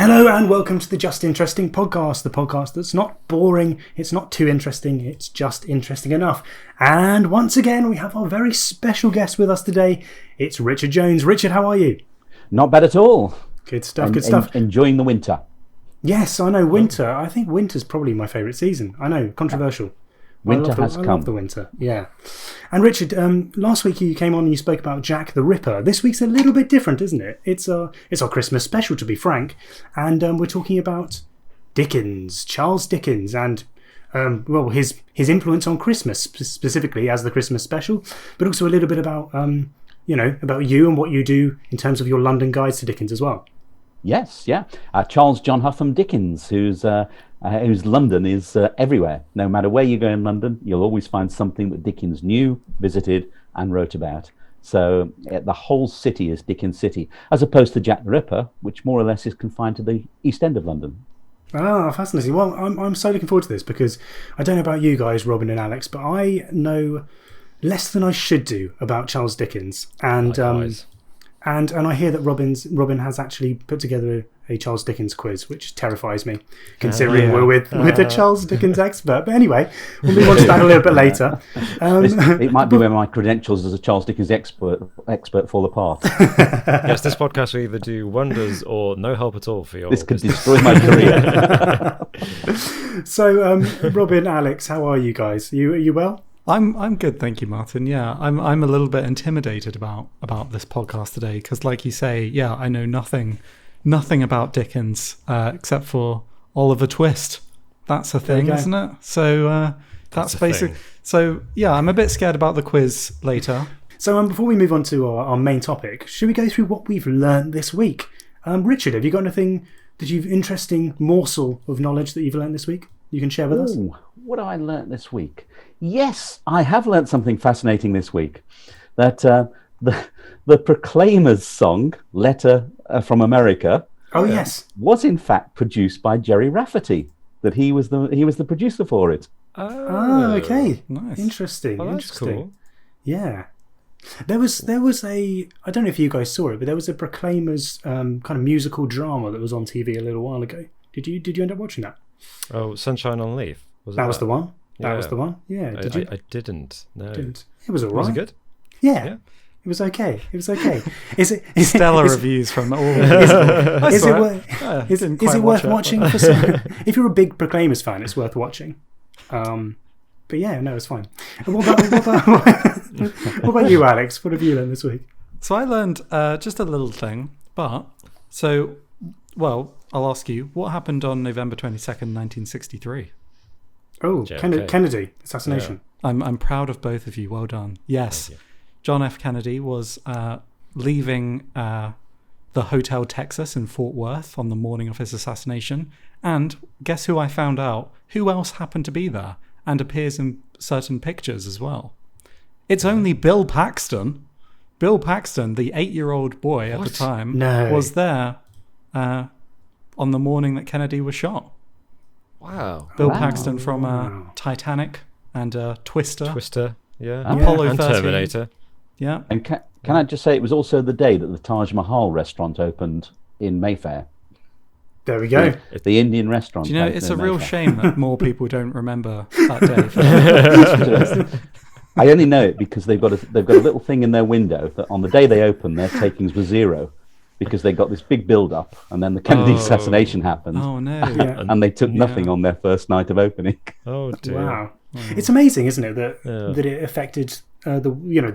Hello and welcome to the Just Interesting podcast, the podcast that's not boring, it's not too interesting, it's just interesting enough. And once again, we have our very special guest with us today. It's Richard Jones. Richard, how are you? Not bad at all. Good stuff, good stuff. Enjoying the winter. Yes, I know, winter. I think winter's probably my favourite season. I know, controversial. Winter has come. I love the winter, yeah. And Richard, last week you came on and you spoke about Jack the Ripper. This week's a little bit different, isn't it? It's our Christmas special, to be frank. And we're talking about Dickens, Charles Dickens, and his influence on Christmas, specifically as the Christmas special, but also a little bit about about you and what you do in terms of your London guides to Dickens as well. Yes, yeah. Charles John Hutham Dickens, whose London is everywhere. No matter where you go in London, you'll always find something that Dickens knew, visited, and wrote about. So the whole city is Dickens City, as opposed to Jack the Ripper, which more or less is confined to the East End of London. Ah, fascinating. Well, I'm so looking forward to this because I don't know about you guys, Robin and Alex, but I know less than I should do about Charles Dickens, and I hear that Robin has actually put together a Charles Dickens quiz, which terrifies me, considering we're with a Charles Dickens expert. But anyway, we'll move on to that a little bit later. It might be where my credentials as a Charles Dickens expert fall apart. Yes, this podcast will either do wonders or no help at all for your. This could destroy my career. So, Robin, Alex, how are you guys? You well? I'm good, thank you, Martin. Yeah, I'm a little bit intimidated about this podcast today because, like you say, yeah, I know nothing about Dickens except for Oliver Twist. That's a thing, isn't it? So that's basic. So yeah, I'm a bit scared about the quiz later. So before we move on to our main topic, should we go through what we've learned this week? Richard, have you got anything that you've interesting morsel of knowledge that you've learned this week you can share with us? What have I learnt this week? Yes, I have learnt something fascinating this week. That the Proclaimers song, Letter from America, was in fact produced by Jerry Rafferty. That he was the producer for it. Oh, okay. Nice. Interesting. Oh, that's cool. Yeah. There was a, I don't know if you guys saw it, but there was a Proclaimers kind of musical drama that was on TV a little while ago. Did you end up watching that? Oh, Sunshine on Leaf. That was the one. That was the one. Yeah. Did you? I didn't. No. Didn't. It was alright. Was it good? Yeah. It was okay. Is it stellar reviews from all? Is it worth watching for some? If you're a big Proclaimers fan, it's worth watching. But yeah, no, it's fine. What about you, Alex? What have you learned this week? So I learned just a little thing, I'll ask you, what happened on November 22nd, 1963? Oh, Kennedy assassination. Yeah. I'm proud of both of you. Well done. Yes. John F. Kennedy was leaving the Hotel Texas in Fort Worth on the morning of his assassination. And guess who I found out? Who else happened to be there and appears in certain pictures as well? It's only Bill Paxton. Bill Paxton, the 8-year-old boy at the time, was there on the morning that Kennedy was shot. Wow. Bill Paxton from Titanic and Twister. Yeah. Apollo and 13. Terminator. Yeah. And can I just say, it was also the day that the Taj Mahal restaurant opened in Mayfair. There we go. The Indian restaurant. Do you know, it's a real shame that more people don't remember that day. I only know it because they've got a little thing in their window that on the day they open, their takings were 0 because they got this big build-up, and then the Kennedy assassination happened. Oh no! And they took nothing on their first night of opening. Oh dear! Wow, it's amazing, isn't it, that it affected the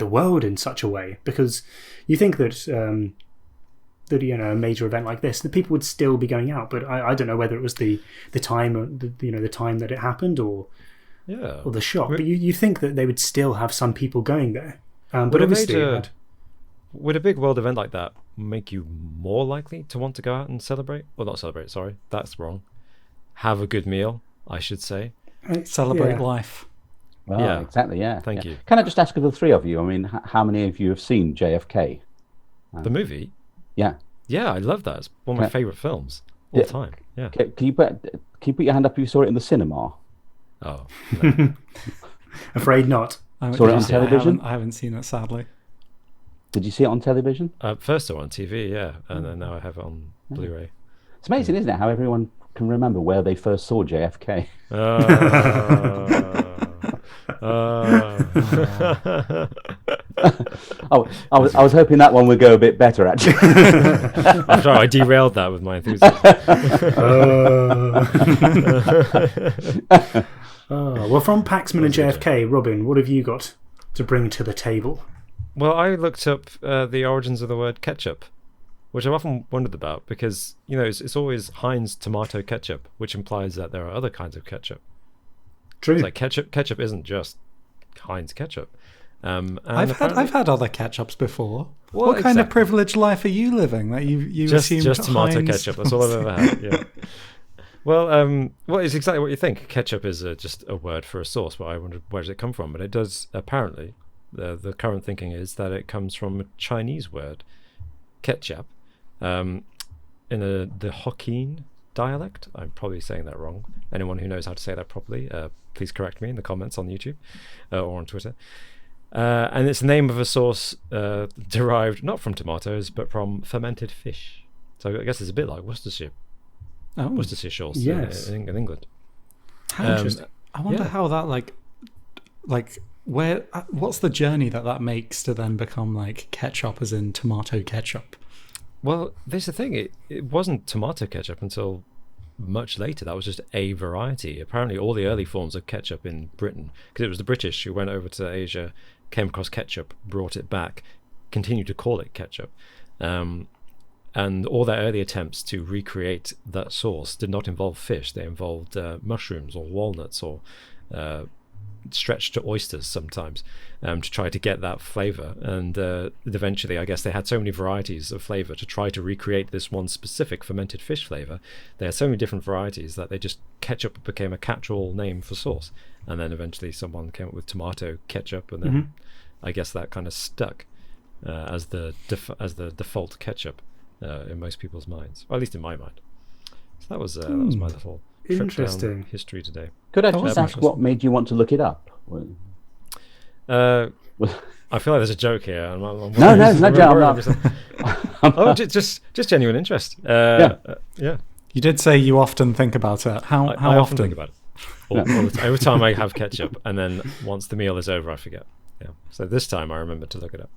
world in such a way? Because you think that a major event like this, the people would still be going out, but I don't know whether it was the time the time that it happened or the shock. But you think that they would still have some people going there, but obviously. Would a big world event like that make you more likely to want to go out and celebrate? Well, not celebrate, sorry. That's wrong. Have a good meal, I should say. Celebrate life. Well, yeah, exactly, yeah. Thank you. Can I just ask of the three of you, I mean, how many of you have seen JFK? The movie? Yeah. Yeah, I love that. It's one of my favourite films all the time. Yeah. Can you put your hand up if you saw it in the cinema? Oh, no. Afraid not. Saw it on television? I haven't seen it, sadly. Did you see it on television? First I saw it on TV, yeah, and then now I have it on Blu-ray. It's amazing, isn't it, how everyone can remember where they first saw JFK. Oh, I was hoping that one would go a bit better, actually. I'm sorry, I derailed that with my enthusiasm. Well, from Paxman and JFK, Robin, what have you got to bring to the table? Well, I looked up the origins of the word ketchup, which I've often wondered about because, it's always Heinz tomato ketchup, which implies that there are other kinds of ketchup. True. It's like ketchup isn't just Heinz ketchup. I've had other ketchups before. Well, what kind of privileged life are you living that you assume just tomato Heinz ketchup? That's all I've ever had. Yeah. Well, it's exactly what you think. Ketchup is just a word for a sauce, but I wondered where does it come from? But it does apparently. The current thinking is that it comes from a Chinese word, ketchup, in the Hokkien dialect. I'm probably saying that wrong. Anyone who knows how to say that properly, please correct me in the comments on YouTube or on Twitter. And it's the name of a sauce derived not from tomatoes but from fermented fish. So I guess it's a bit like Worcestershire sauce in England. How interesting. I wonder how that what's the journey that makes to then become like ketchup, as in tomato ketchup? Well, this is the thing. It wasn't tomato ketchup until much later. That was just a variety. Apparently, all the early forms of ketchup in Britain, because it was the British who went over to Asia, came across ketchup, brought it back, continued to call it ketchup. And all their early attempts to recreate that sauce did not involve fish. They involved mushrooms or walnuts or stretched to oysters sometimes to try to get that flavor. And eventually, I guess they had so many varieties of flavor to try to recreate this one specific fermented fish flavor. They had so many different varieties that ketchup became a catch-all name for sauce. And then eventually someone came up with tomato ketchup, and then I guess that kind of stuck as the default ketchup in most people's minds, or at least in my mind. So that was my little trip down history today. Could I just ask what made you want to look it up? I feel like there's a joke here. No, it's not joke. Oh, just genuine interest. Yeah. You did say you often think about it. How I often think about it? All the time. Every time I have ketchup, and then once the meal is over, I forget. Yeah. So this time I remember to look it up.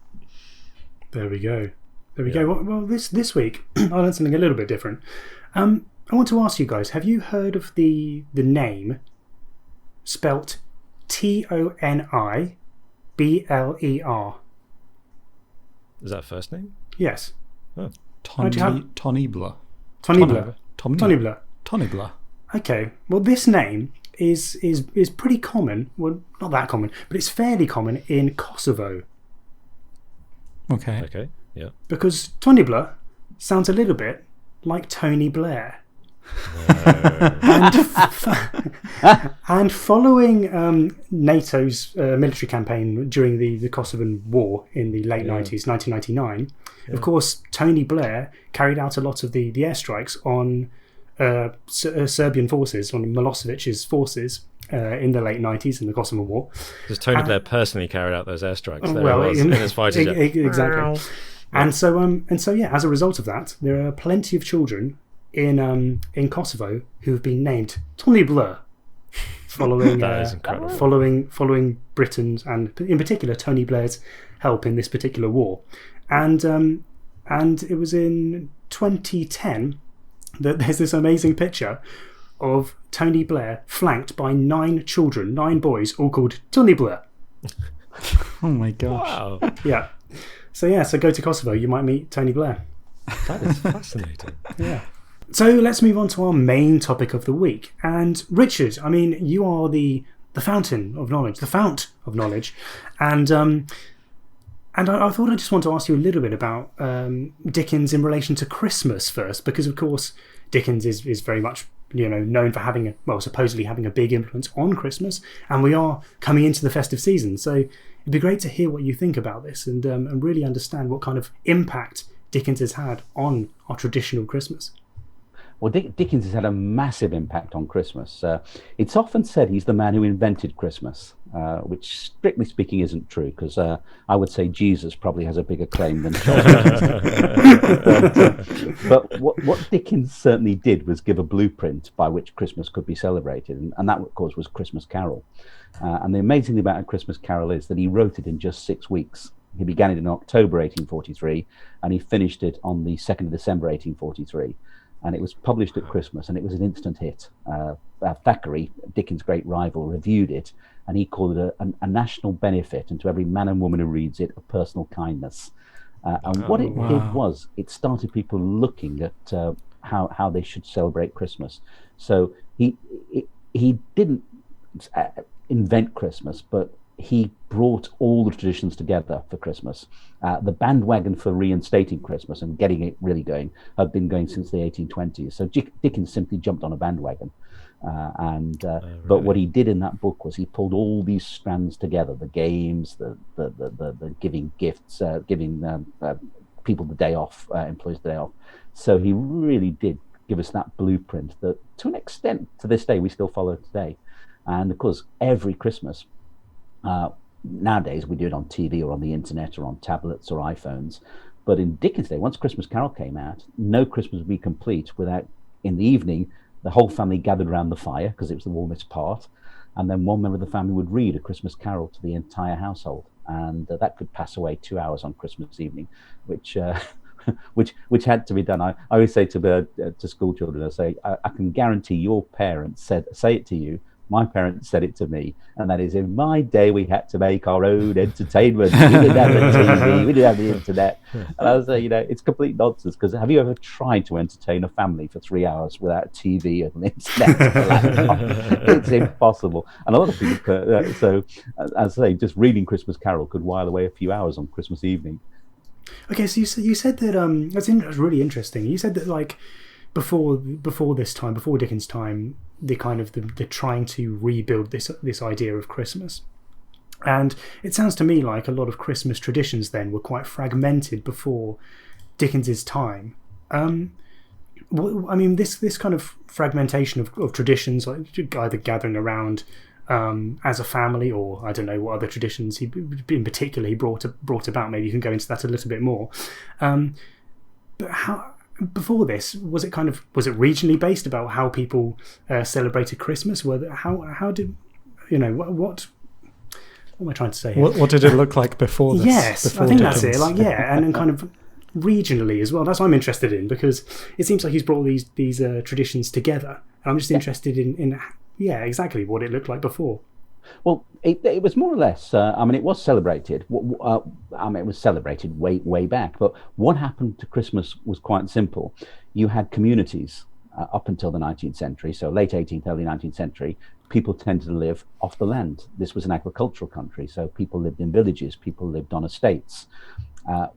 There we go. Well, this week I learned something a little bit different. I want to ask you guys: have you heard of the name spelt Tonibler? Is that first name? Yes. Oh. Tonibler. Okay. Well, this name is pretty common. Well, not that common, but it's fairly common in Kosovo. Okay. Yeah. Because Tonibler sounds a little bit like Tony Blair. And following NATO's military campaign during the Kosovan War in the late 90s, 1999, of course, Tony Blair carried out a lot of the airstrikes on Serbian forces, on Milosevic's forces in the late 90s in the Kosovan War. Because Tony Blair personally carried out those airstrikes in his fighter jet. Exactly. And so, as a result of that, there are plenty of children in Kosovo who have been named Tonibler following that is incredible. following Britain's, and in particular Tony Blair's, help in this particular war. And it was in 2010 that there's this amazing picture of Tony Blair flanked by 9 children, 9 boys, all called Tony Blair. Oh my gosh. Wow. Yeah. So go to Kosovo, you might meet Tony Blair. That is fascinating. Yeah. So let's move on to our main topic of the week. And Richard, I mean, you are the fountain of knowledge, the fount of knowledge. And I thought I just want to ask you a little bit about Dickens in relation to Christmas first, because of course Dickens is very much known for supposedly having a big influence on Christmas, and we are coming into the festive season. So it'd be great to hear what you think about this and really understand what kind of impact Dickens has had on our traditional Christmas. Well, Dickens has had a massive impact on Christmas. It's often said he's the man who invented Christmas, which, strictly speaking, isn't true, because I would say Jesus probably has a bigger claim than Charles Dickens. But what Dickens certainly did was give a blueprint by which Christmas could be celebrated, and that, of course, was Christmas Carol. And the amazing thing about A Christmas Carol is that he wrote it in just 6 weeks. He began it in October 1843, and he finished it on the 2nd of December 1843. And it was published at Christmas, and it was an instant hit. Thackeray, Dickens' great rival, reviewed it, and he called it a national benefit, and to every man and woman who reads it, a personal kindness. And what it did was, it started people looking at how they should celebrate Christmas. So he didn't invent Christmas, but he brought all the traditions together for Christmas. The bandwagon for reinstating Christmas and getting it really going had been going since the 1820s. So Dickens simply jumped on a bandwagon. But what he did in that book was he pulled all these strands together: the games, the giving gifts, giving people the day off, employees the day off. So he really did give us that blueprint that, to an extent, to this day, we still follow today. And of course, every Christmas, nowadays we do it on TV or on the internet or on tablets or iPhones. But in Dickens' day, once Christmas Carol came out, no Christmas would be complete without, in the evening, the whole family gathered around the fire because it was the warmest part, and then one member of the family would read A Christmas Carol to the entire household, and that could pass away 2 hours on Christmas evening, which which had to be done. I always say to school children, I say, I can guarantee your parents say it to you. My parents said it to me, and that is, in my day we had to make our own entertainment. We didn't have the TV, we didn't have the internet. And I was saying, it's complete nonsense, because have you ever tried to entertain a family for 3 hours without TV and internet? It's impossible. And a lot of people, so as I say, just reading Christmas Carol could while away a few hours on Christmas evening. Okay, so you said that that's really interesting. You said that, like, before this time, before Dickens' time, the kind of the trying to rebuild this idea of Christmas, and it sounds to me like a lot of Christmas traditions then were quite fragmented before Dickens' time. I mean, this kind of fragmentation of traditions, like either gathering around as a family, or I don't know what other traditions he in particular he brought about. Maybe you can go into that a little bit more. But how? Before this, was it regionally based about how people celebrated Christmas? How did what am I trying to say here? What did it look like before this? Yes, before I think Dickens? that's it. And kind of regionally as well. That's what I'm interested in, because it seems like he's brought these traditions together, and I'm just interested in exactly what it looked like before. Well, it was more or less. It was celebrated. It was celebrated way back. But what happened to Christmas was quite simple. You had communities up until the 19th century, so late 18th, early 19th century. People tended to live off the land. This was an agricultural country, so people lived in villages. People lived on estates.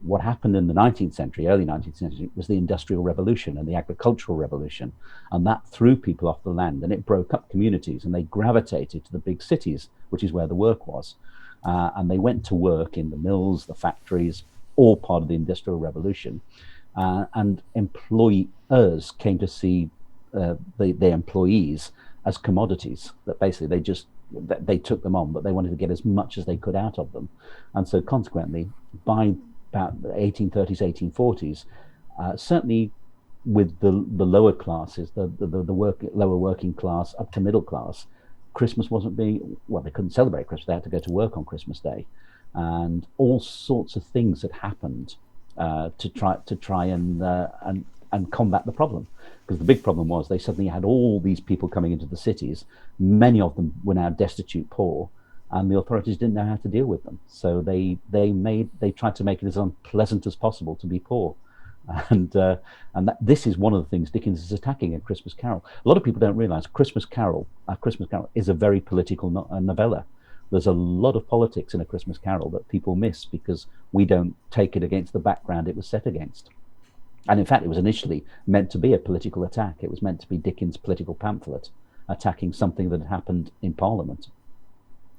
What happened in the 19th century, early 19th century, was the Industrial Revolution and the Agricultural Revolution, and that threw people off the land, and it broke up communities, and they gravitated to the big cities, which is where the work was, and they went to work in the mills, the factories, all part of the Industrial Revolution, and employers came to see the employees as commodities, that basically they took them on, but they wanted to get as much as they could out of them, and so consequently, by about the 1830s, 1840s, certainly with the lower classes, the lower working class up to middle class, Christmas wasn't being, they couldn't celebrate Christmas. They had to go to work on Christmas Day, and all sorts of things had happened to try and combat the problem. Because the big problem was they suddenly had all these people coming into the cities. Many of them were now destitute, poor, and the authorities didn't know how to deal with them. So they tried to make it as unpleasant as possible to be poor, and this is one of the things Dickens is attacking in Christmas Carol. A lot of people don't realise Christmas Carol is a very political novella. There's a lot of politics in A Christmas Carol that people miss because we don't take it against the background it was set against. And in fact, it was initially meant to be a political attack. It was meant to be Dickens' political pamphlet attacking something that had happened in Parliament.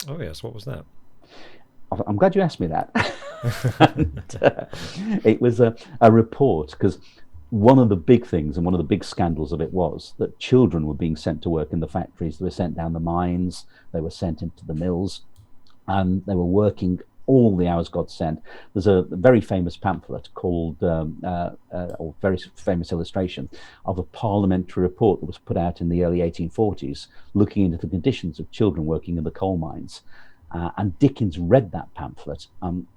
Oh yes, what was that? I'm glad you asked me that. It was a report, because one of the big things and one of the big scandals of it was that children were being sent to work in the factories. They were sent down the mines, they were sent into the mills, and they were working all the hours God sent. There's a very famous pamphlet called, or very famous illustration of a parliamentary report that was put out in the early 1840s, looking into the conditions of children working in the coal mines. And Dickens read that pamphlet.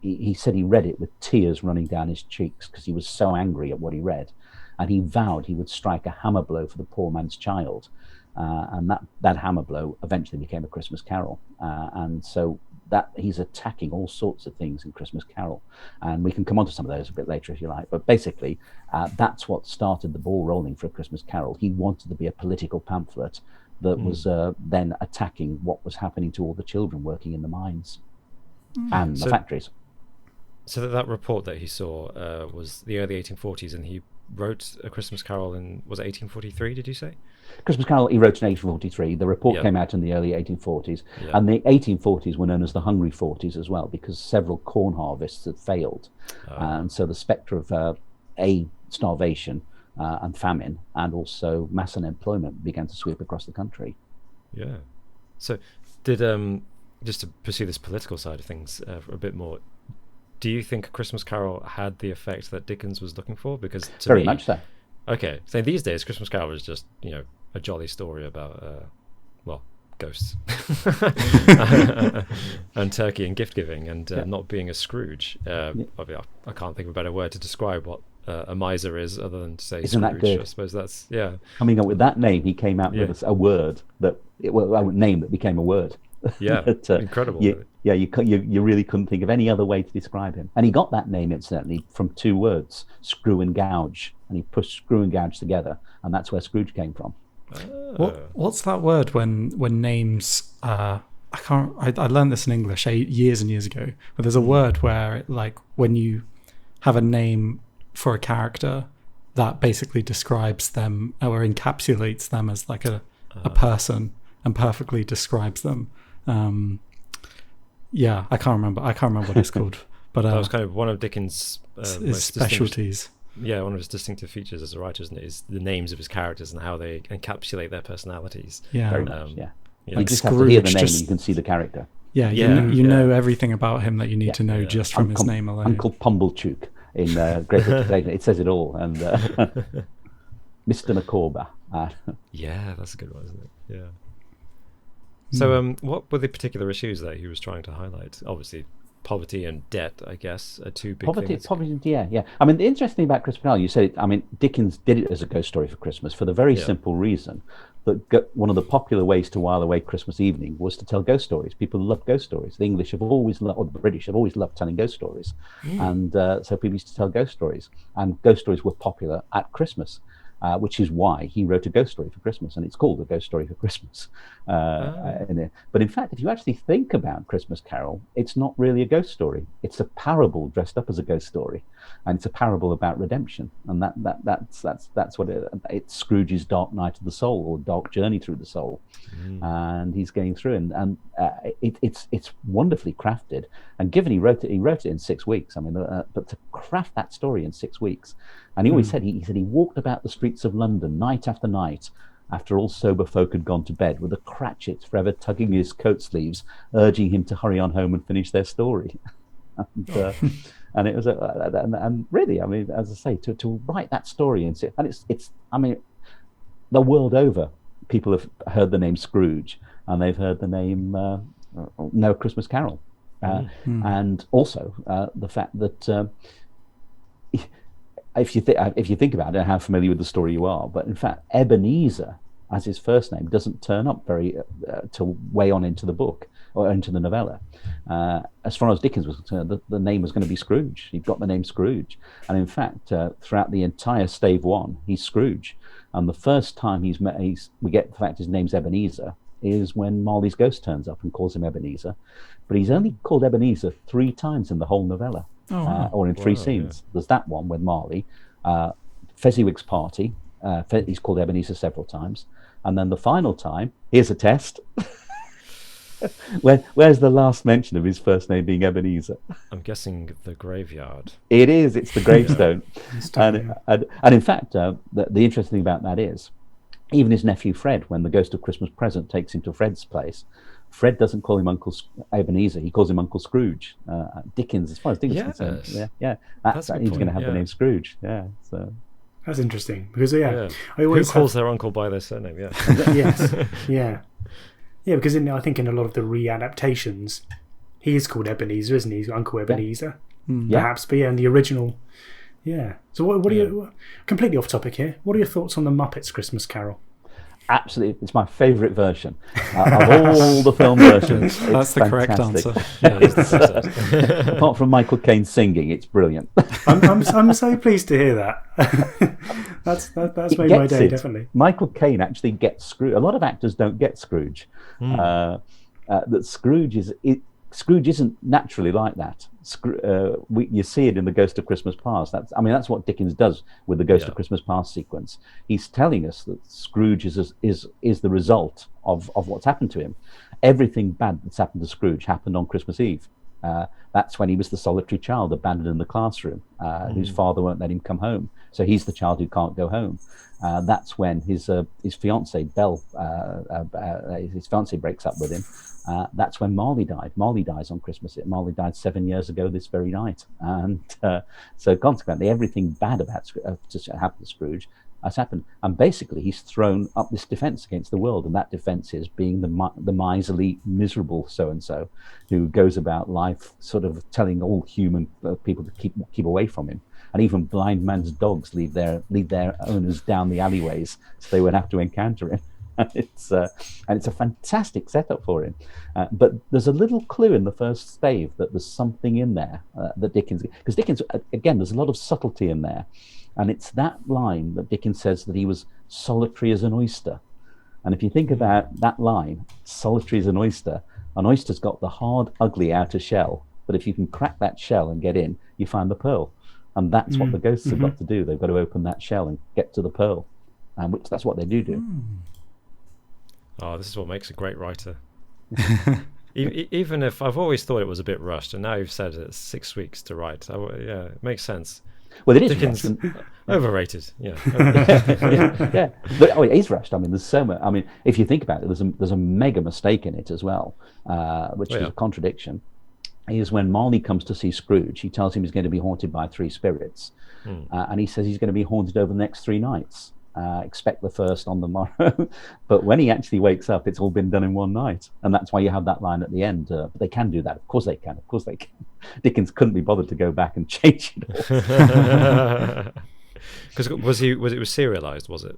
He said he read it with tears running down his cheeks because he was so angry at what he read. And he vowed he would strike a hammer blow for the poor man's child. And that hammer blow eventually became A Christmas Carol. And so that he's attacking all sorts of things in Christmas Carol. And we can come on to some of those a bit later if you like. But basically, that's what started the ball rolling for A Christmas Carol. He wanted to be a political pamphlet that was then attacking what was happening to all the children working in the mines and the factories. So that report that he saw was the early 1840s, and he wrote A Christmas Carol in, was it 1843, did you say? Christmas Carol he wrote in 1843. The report came out in the early 1840s. And the 1840s were known as the Hungry Forties as well, because several corn harvests had failed. And so the spectre of starvation and famine, and also mass unemployment began to sweep across the country. Yeah. So did, just to pursue this political side of things a bit more, do you think A Christmas Carol had the effect that Dickens was looking for? Because to Very me, much so. Okay, so these days Christmas Carol is just, a jolly story about, ghosts and turkey and gift giving and not being a Scrooge. I can't think of a better word to describe what a miser is other than to say Isn't Scrooge. that good? I suppose that's Coming up with that name, he came out with a word a name that became a word. Yeah, incredible. You really couldn't think of any other way to describe him. And he got that name, incidentally, from two words, screw and gouge. And he pushed screw and gouge together, and that's where Scrooge came from. What's that word when names? I learned this in English years and years ago. But there's a word where, like, when you have a name for a character that basically describes them or encapsulates them as like a person and perfectly describes them. I can't remember what it's called. But that was kind of one of Dickens' most specialties. Yeah, one of his distinctive features as a writer, isn't it, is the names of his characters and how they encapsulate their personalities. Yeah, very much. You like just Scrooge, have to hear the name and you can see the character. You know everything about him that you need to know just from his name alone. Uncle Pumblechook in Great British. It says it all. And Mr. Micawber. Yeah, that's a good one, isn't it? Yeah. So, what were the particular issues that he was trying to highlight? Obviously, poverty and debt, I guess, are two big things. Poverty, yeah. I mean, the interesting thing about Christmas Carol, you said, Dickens did it as a ghost story for Christmas for the very simple reason that one of the popular ways to while away Christmas evening was to tell ghost stories. People love ghost stories. The English have always loved, or the British have always loved telling ghost stories. And so people used to tell ghost stories. And ghost stories were popular at Christmas. Which is why he wrote a ghost story for Christmas, and it's called A Ghost Story for Christmas. But in fact, if you actually think about Christmas Carol, it's not really a ghost story. It's a parable dressed up as a ghost story, and it's a parable about redemption. And that's what it's Scrooge's dark night of the soul, or dark journey through the soul. And he's going through, and it's wonderfully crafted. And given he wrote it in 6 weeks. But to craft that story in 6 weeks. And he always said he walked about the streets of London night after night after all sober folk had gone to bed with a Cratchit forever tugging his coat sleeves, urging him to hurry on home and finish their story. And it was and really, as I say, to write that story and it's the world over, people have heard the name Scrooge and they've heard the name No Christmas Carol, and also the fact that. If you think about it, how familiar with the story you are, but in fact, Ebenezer, as his first name, doesn't turn up very till way on into the book or into the novella. As far as Dickens was concerned, the name was going to be Scrooge. He got the name Scrooge, and in fact, throughout the entire Stave 1, he's Scrooge. And the first time we get the fact his name's Ebenezer is when Marley's ghost turns up and calls him Ebenezer, but he's only called Ebenezer 3 times in the whole novella. Or in 3 scenes. There's that one with Marley, Fezziwig's party. He's called Ebenezer several times, and then the final time. Here's a test. Where's the last mention of his first name being Ebenezer? I'm guessing the graveyard. It is. It's the gravestone. Yeah. And in fact, the interesting thing about that is, even his nephew Fred, when the Ghost of Christmas Present takes him to Fred's place, Fred doesn't call him Uncle Ebenezer. He calls him Uncle Scrooge. Dickens, as far as Dickens is concerned, That's a good he's going to point, have the name Scrooge. Yeah, so That's interesting because I Who always calls their uncle by their surname? Yeah. yes, yeah, because I think in a lot of the readaptations, he is called Ebenezer, isn't he? He's Uncle Ebenezer, perhaps. But in the original, So what are you? Completely off topic here. What are your thoughts on the Muppets Christmas Carol? absolutely, it's my favourite version of all the film versions. That's the correct answer. Apart from Michael Caine singing, it's brilliant. I'm so pleased to hear that. That's made my day, definitely. Michael Caine actually gets Scrooge. A lot of actors don't get Scrooge. That Scrooge isn't naturally like that. You see it in the Ghost of Christmas Past. That's what Dickens does with the Ghost of Christmas Past sequence. He's telling us that Scrooge is the result of what's happened to him. Everything bad that's happened to Scrooge happened on Christmas Eve. That's when he was the solitary child abandoned in the classroom, whose father won't let him come home. So he's the child who can't go home. That's when his fiancée Belle, his fiancée breaks up with him. That's when Marley died. Marley dies on Christmas. Marley died 7 years ago this very night, and so consequently, everything bad about happened to Scrooge has happened. And basically, he's thrown up this defence against the world, and that defence is being the miserly, miserable so and so, who goes about life sort of telling all human people to keep away from him. And even blind man's dogs lead their owners down the alleyways so they won't have to encounter him. And it's a fantastic setup for him. But there's a little clue in the first stave that there's something in there that Dickens, because Dickens, again, there's a lot of subtlety in there. And it's that line that Dickens says that he was solitary as an oyster. And if you think about that line, solitary as an oyster's got the hard, ugly outer shell. But if you can crack that shell and get in, you find the pearl. And that's what the ghosts have got to do. They've got to open that shell and get to the pearl. Which that's what they do. Oh, this is what makes a great writer. Even if I've always thought it was a bit rushed, and now you've said it's 6 weeks to write. It makes sense. Well, it is Dickens overrated. Yeah. But it is rushed. I mean, there's so much. I mean, if you think about it, there's a mega mistake in it as well, which is a contradiction. Is when Marley comes to see Scrooge, he tells him he's going to be haunted by 3 spirits, and he says he's going to be haunted over the next 3 nights. Expect the first on the morrow. But when he actually wakes up, it's all been done in one night, and that's why you have that line at the end. But they can do that. Of course they can. Dickens couldn't be bothered to go back and change it all. Because was it serialized? Was it?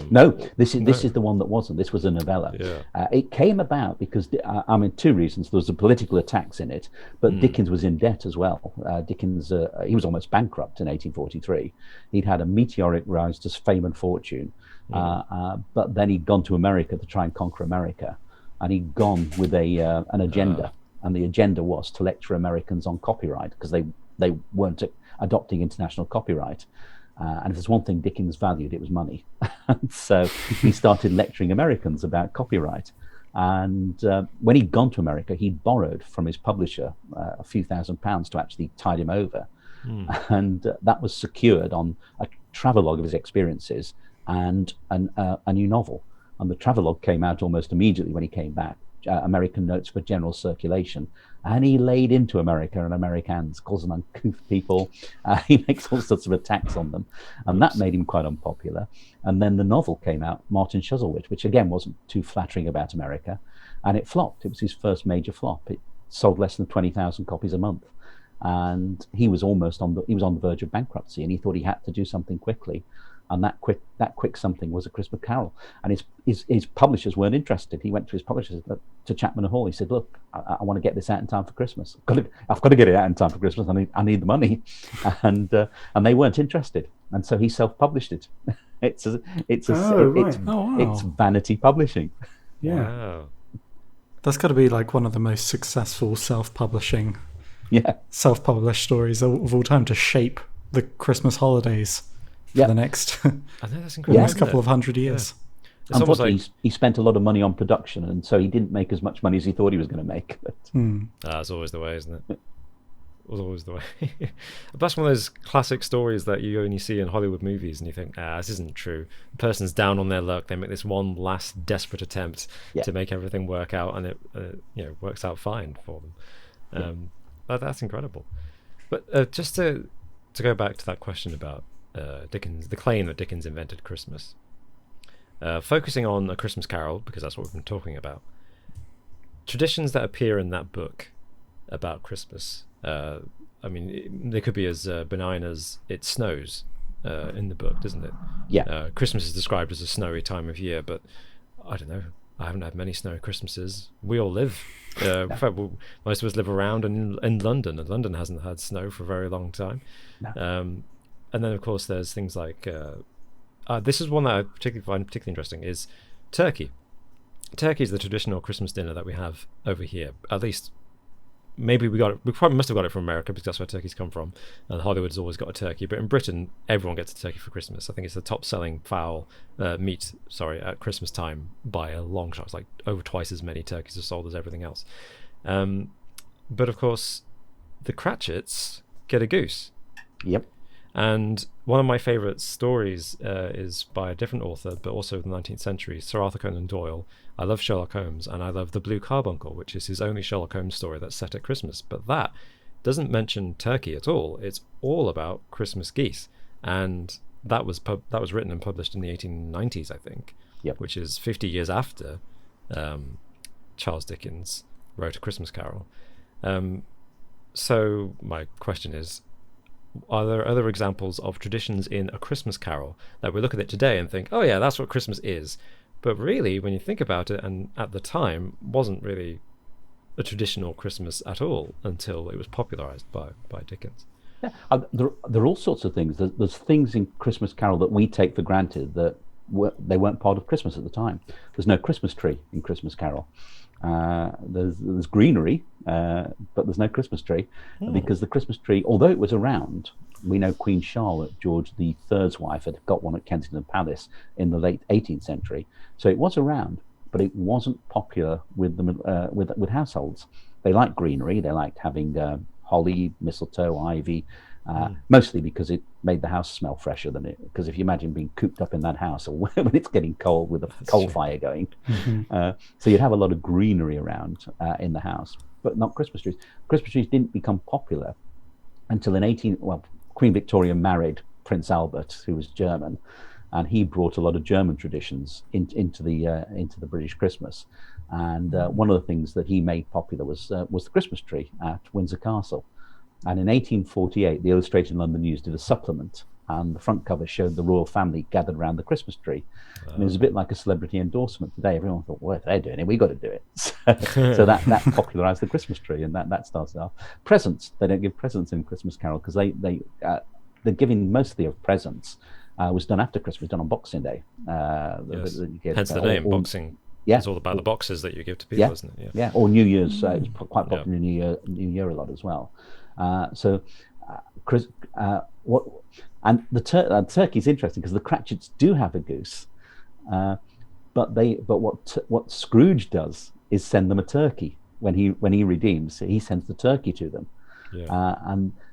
No, this is the one that wasn't. This was a novella. Yeah. It came about because 2 reasons. There was the political attacks in it, but Dickens was in debt as well. Dickens he was almost bankrupt in 1843. He'd had a meteoric rise to fame and fortune, but then he'd gone to America to try and conquer America, and he'd gone with an agenda, and the agenda was to lecture Americans on copyright because they weren't adopting international copyright. And if there's one thing Dickens valued, it was money. So he started lecturing Americans about copyright. And when he'd gone to America, he'd borrowed from his publisher a few £1,000s to actually tide him over. And that was secured on a travelogue of his experiences and a new novel. And the travelogue came out almost immediately when he came back. American Notes for General Circulation, and he laid into America and Americans, calls them uncouth people. He makes all sorts of attacks on them, and that made him quite unpopular. And then the novel came out, Martin Chuzzlewit, which again wasn't too flattering about America, and it flopped. It was his first major flop. It sold less than 20,000 copies a month, and he was on the verge of bankruptcy, and he thought he had to do something quickly. And that quick something was A Christmas Carol. And his publishers weren't interested. He went to his publishers, to Chapman and Hall. He said, "Look, I want to get this out in time for Christmas. I've got to get it out in time for Christmas. I need the money." And they weren't interested. And so he self-published it. It's vanity publishing. Yeah, Wow. That's got to be like one of the most successful self-published stories of all time to shape the Christmas holidays. For the next, I think that's incredible. Next couple of 100 years. It's almost Unfortunately, like he spent a lot of money on production, and so he didn't make as much money as he thought he was going to make. That's always the way, isn't it? It was always the way. That's one of those classic stories that you only see in Hollywood movies, and you think, this isn't true. The person's down on their luck. They make this one last desperate attempt to make everything work out, and it works out fine for them. That's incredible. But just to go back to that question about Dickens, the claim that Dickens invented Christmas. Focusing on A Christmas Carol, because that's what we've been talking about. Traditions that appear in that book about Christmas, they could be as benign as it snows in the book, doesn't it? Yeah. Christmas is described as a snowy time of year, but I don't know. I haven't had many snowy Christmases. We all live. In fact, most of us live around in London, and London hasn't had snow for a very long time. No. And then, of course, there's things like... this is one that I find particularly interesting, is turkey. Turkey is the traditional Christmas dinner that we have over here. At least, maybe we probably must have got it from America, because that's where turkeys come from. And Hollywood's always got a turkey. But in Britain, everyone gets a turkey for Christmas. I think it's the top-selling meat at Christmas time by a long shot. It's like over twice as many turkeys are sold as everything else. But of course, the Cratchits get a goose. Yep. And one of my favourite stories is by a different author, but also the 19th century, Sir Arthur Conan Doyle. I love Sherlock Holmes, and I love The Blue Carbuncle, which is his only Sherlock Holmes story that's set at Christmas. But that doesn't mention turkey at all. It's all about Christmas geese. And that was written and published in the 1890s, I think, which is 50 years after Charles Dickens wrote A Christmas Carol. So my question is, are there other examples of traditions in A Christmas Carol that we look at it today and think, oh yeah, that's what Christmas is? But really, when you think about it, and at the time, wasn't really a traditional Christmas at all until it was popularized by Dickens. Yeah. There are all sorts of things. There's things in Christmas Carol that we take for granted that they weren't part of Christmas at the time. There's no Christmas tree in Christmas Carol. There's greenery, but there's no Christmas tree, because the Christmas tree, although it was around, we know Queen Charlotte, George III's wife, had got one at Kensington Palace in the late 18th century. So it was around, but it wasn't popular with households. They liked greenery. They liked having holly, mistletoe, ivy, mostly because it made the house smell fresher than it. Because if you imagine being cooped up in that house, or when it's getting cold with a coal fire going, so you'd have a lot of greenery around in the house, but not Christmas trees. Christmas trees didn't become popular until Queen Victoria married Prince Albert, who was German, and he brought a lot of German traditions into the British Christmas. And one of the things that he made popular was the Christmas tree at Windsor Castle. And in 1848, the Illustrated London News did a supplement, and the front cover showed the royal family gathered around the Christmas tree. And it was a bit like a celebrity endorsement today. Everyone thought, well, if they're doing it, we've got to do it. So that popularised the Christmas tree, and that started off. Presents, they don't give presents in Christmas Carol, because the giving mostly of presents was done after Christmas, done on Boxing Day. Yes. Hence the name, Boxing. Yeah. It's all about the boxes that you give to people, isn't it? Yeah. Or New Year's. It was quite popular in New Year a lot as well. And the turkey is interesting, because the Cratchits do have a goose, but what Scrooge does is send them a turkey when he redeems. He sends the turkey to them,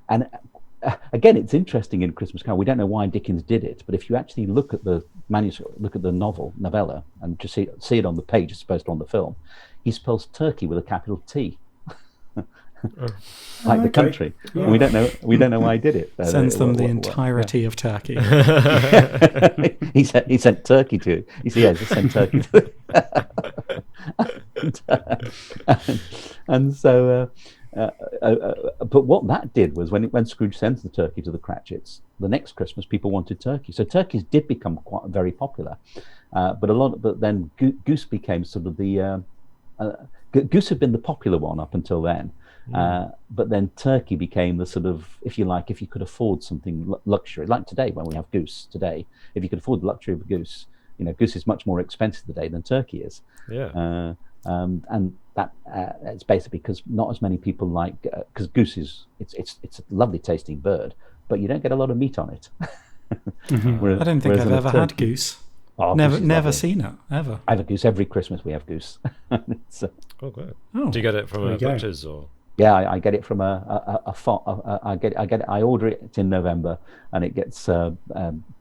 and again, it's interesting in Christmas Carol. We don't know why Dickens did it, but if you actually look at the manuscript, look at the novella, and just see it on the page as opposed to on the film, he spells turkey with a capital T. The country. Yeah. And we don't know why he did it. Sends them the entirety of Turkey. he sent turkey to. He said, just send turkey to. And so, but what that did was when Scrooge sends the turkey to the Cratchits, the next Christmas people wanted turkey. So turkeys did become very popular, but then goose became sort of the goose had been the popular one up until then. But then turkey became the sort of, if you could afford something luxury, like today when we have goose today, if you could afford the luxury of a goose, goose is much more expensive today than turkey is. Yeah. And that it's basically because not as many people like, because goose it's a lovely tasting bird, but you don't get a lot of meat on it. I don't think I've ever had goose. Oh, Never, goose is never lovely. seen it ever. I have a goose every Christmas. We have goose. It's, Oh, great. Oh. Do you get it from There a you go. butcher's or? yeah, I get it from I order it in November, and it gets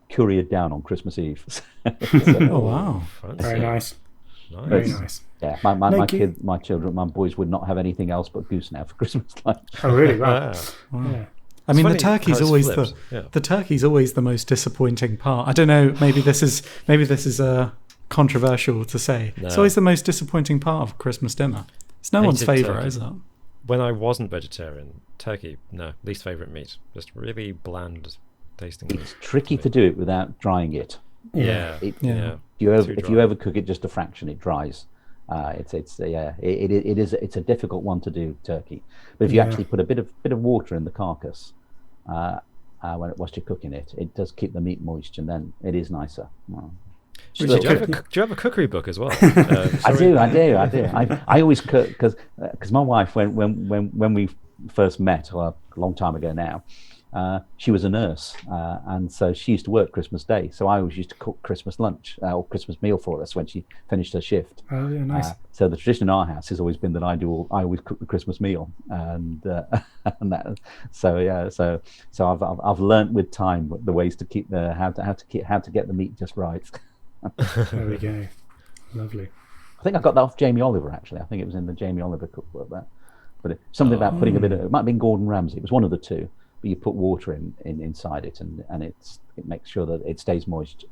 couriered down on Christmas Eve. Oh wow. Fancy. Very nice. Very Nice. nice. Yeah, No, my children, my boys would not have anything else but goose now for Christmas lunch. Oh, really? Wow. Ah, Yeah. I mean, the funny how turkey's it's always flipped. Yeah. the turkey's always the most disappointing part. I don't know. Maybe this is controversial to say. It's No. always the most disappointing part of a Christmas dinner. It's no one's Hated favourite, turkey. is it? When I wasn't vegetarian, turkey, no, least favorite meat. Just really bland tasting meat. It's tricky to do it without drying it. Yeah. It- Yeah. If you dry. overcook it just a fraction, it dries. It's a difficult one to do, turkey. But if you Yeah. actually put a bit of water in the carcass whilst you're cooking it, it does keep the meat moist, and then it is nicer. Do Richard, you have a cookery book as well? I do. I always cook because my wife, when we first met a long time ago now, she was a nurse, and so she used to work Christmas Day. So I always used to cook Christmas lunch or Christmas meal for us when she finished her shift. Oh, yeah, nice. So the tradition in our house has always been that I always cook the Christmas meal, and and that. So I've learnt with time the ways to keep how to get the meat just right. There we go. Lovely. I think I got that off Jamie Oliver, actually. I think it was in the Jamie Oliver cookbook. But something about putting a bit of, it might have been Gordon Ramsay. It was one of the two. But you put water inside it, and it makes sure that it stays moist.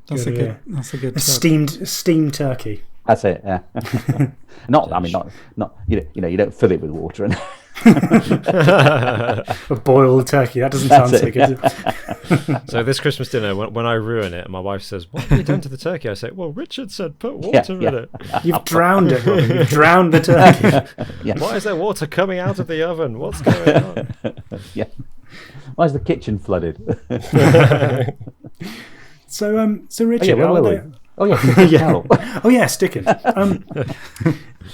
That's Good, a good. yeah. That's a good. A tip. steamed turkey. That's it. Yeah. not you don't fill it with water. And A boiled turkey. That doesn't sound That's so it, good. So this Christmas dinner, when I ruin it, my wife says, "What have you done to the turkey?" I say, "Well, Richard said put water in it. You've drowned it, Robin. You've drowned the turkey. Yeah. Why is there water coming out of the oven? What's going on?" Yeah. Why is the kitchen flooded? So Richard, where are were we? there... Oh yeah, Carol. Oh yes, Dickens.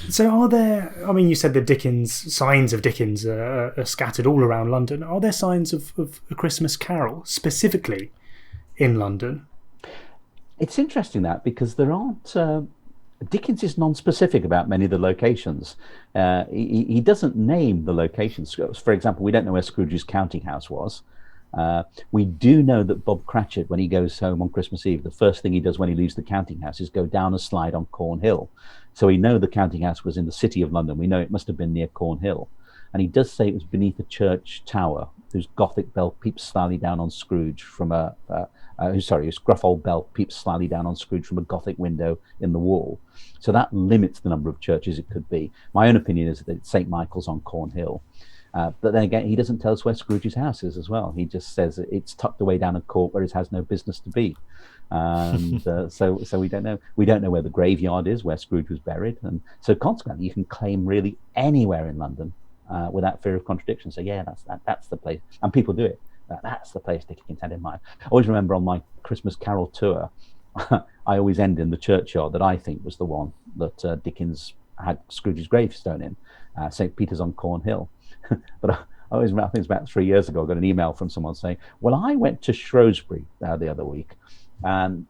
So are there? I mean, you said the signs of Dickens are scattered all around London. Are there signs of A Christmas Carol specifically in London? It's interesting that because there aren't. Dickens is non-specific about many of the locations. He doesn't name the locations. For example, we don't know where Scrooge's counting house was. We do know that Bob Cratchit, when he goes home on Christmas Eve, the first thing he does when he leaves the counting house is go down a slide on Cornhill. So we know the counting house was in the city of London. We know it must have been near Cornhill. And he does say it was beneath a church tower whose Gothic bell peeps slyly down on Scrooge from whose gruff old bell peeps slyly down on Scrooge from a Gothic window in the wall. So that limits the number of churches it could be. My own opinion is that it's St. Michael's on Cornhill. But then again, he doesn't tell us where Scrooge's house is as well. He just says that it's tucked away down a court where it has no business to be. And so we don't know. We don't know where the graveyard is, where Scrooge was buried. And so consequently, you can claim really anywhere in London without fear of contradiction. So yeah, that's the place. And people do it. That's the place Dickens had in mind. I always remember on my Christmas Carol tour, I always end in the churchyard that I think was the one that Dickens had Scrooge's gravestone in, St. Peter's on Cornhill. But I always remember, I think it was about 3 years ago, I got an email from someone saying, well, I went to Shrewsbury the other week, and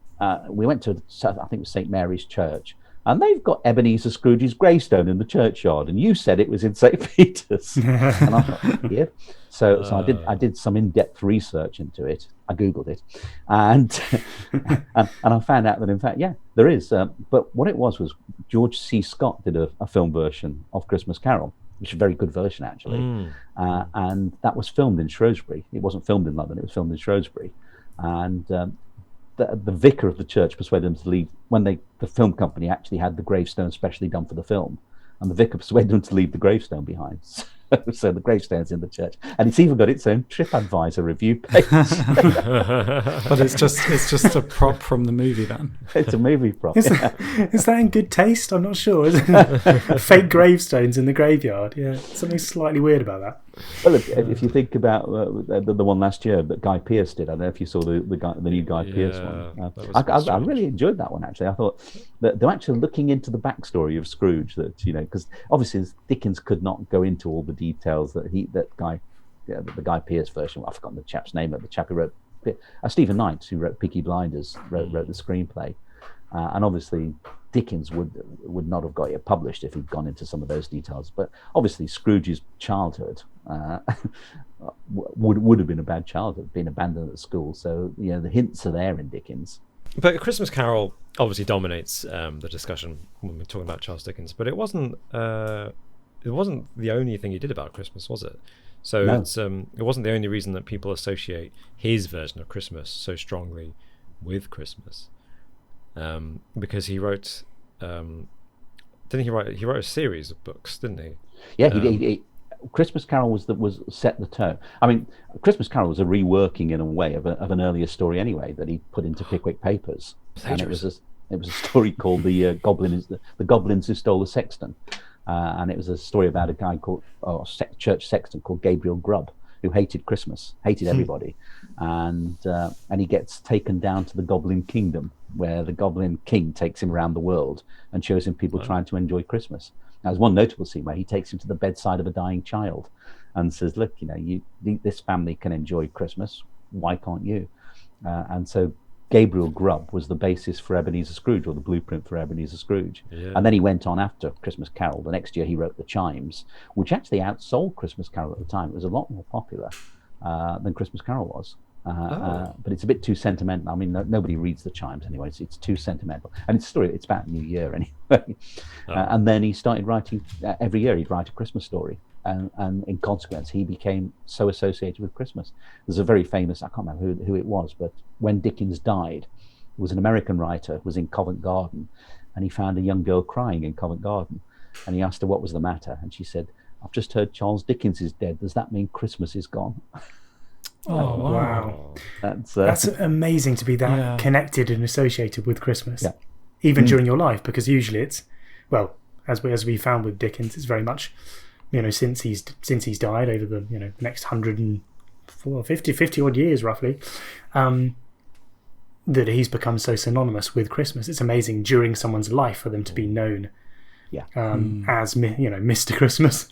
we went to, I think it was St. Mary's Church, and they've got Ebenezer Scrooge's gravestone in the churchyard, and you said it was in St. Peter's. And I thought, yeah. So I did some in-depth research into it. I Googled it, and and I found out that in fact, yeah, there is. But what it was George C. Scott did a film version of Christmas Carol, which is a very good version actually, and that was filmed in Shrewsbury. It wasn't filmed in London; it was filmed in Shrewsbury, and the vicar of the church persuaded them to leave when the film company actually had the gravestone specially done for the film, and the vicar persuaded them to leave the gravestone behind. So the gravestone's in the church, and it's even got its own TripAdvisor review page. But it's just a prop from the movie then. It's a movie prop. Is that in good taste? I'm not sure. Is it? Fake gravestones in the graveyard. Yeah, something slightly weird about that. Well, if you think about the one last year that Guy Pearce did, I don't know if you saw the new Guy Pearce one. I really enjoyed that one actually. I thought that they're actually looking into the backstory of Scrooge. That because obviously Dickens could not go into all the details that the Guy Pearce version. I've forgotten the chap's name, but the chap who wrote Stephen Knight, who wrote Peaky Blinders, wrote the screenplay, and obviously Dickens would not have got it published if he'd gone into some of those details. But obviously Scrooge's childhood would have been a bad childhood, being abandoned at school. So the hints are there in Dickens. But A Christmas Carol obviously dominates the discussion when we're talking about Charles Dickens. But it wasn't the only thing he did about Christmas, was it? So No. it wasn't the only reason that people associate his version of Christmas so strongly with Christmas. Because he wrote, didn't he write? He wrote a series of books, didn't he? Yeah, he Christmas Carol was set the tone. I mean, Christmas Carol was a reworking in a way of an earlier story anyway that he put into Pickwick Papers, and it was a story called the Goblins Who Stole the Sexton, and it was a story about a guy called church sexton called Gabriel Grubb, who hated Christmas, hated everybody, and he gets taken down to the Goblin Kingdom, where the Goblin King takes him around the world and shows him people trying to enjoy Christmas. Now, there's one notable scene where he takes him to the bedside of a dying child and says, "Look, this family can enjoy Christmas. Why can't you?" And so Gabriel Grubb was the basis for Ebenezer Scrooge, or the blueprint for Ebenezer Scrooge. Yeah. And then he went on after Christmas Carol. The next year he wrote The Chimes, which actually outsold Christmas Carol at the time. It was a lot more popular than Christmas Carol was. But it's a bit too sentimental. I mean, nobody reads The Chimes anyway. It's too sentimental. And it's about New Year anyway. And then he started writing, every year he'd write a Christmas story. And in consequence, he became so associated with Christmas. There's a very famous, I can't remember who it was, but when Dickens died, it was an American writer, was in Covent Garden, and he found a young girl crying in Covent Garden. And he asked her what was the matter. And she said, "I've just heard Charles Dickens is dead. Does that mean Christmas is gone?" Oh, wow. That's amazing to be that connected and associated with Christmas, even during your life, because usually it's, well, as we found with Dickens, it's very much, since he's died over the next 150 odd years roughly, that he's become so synonymous with Christmas. It's amazing during someone's life for them to be known as Mr. Christmas,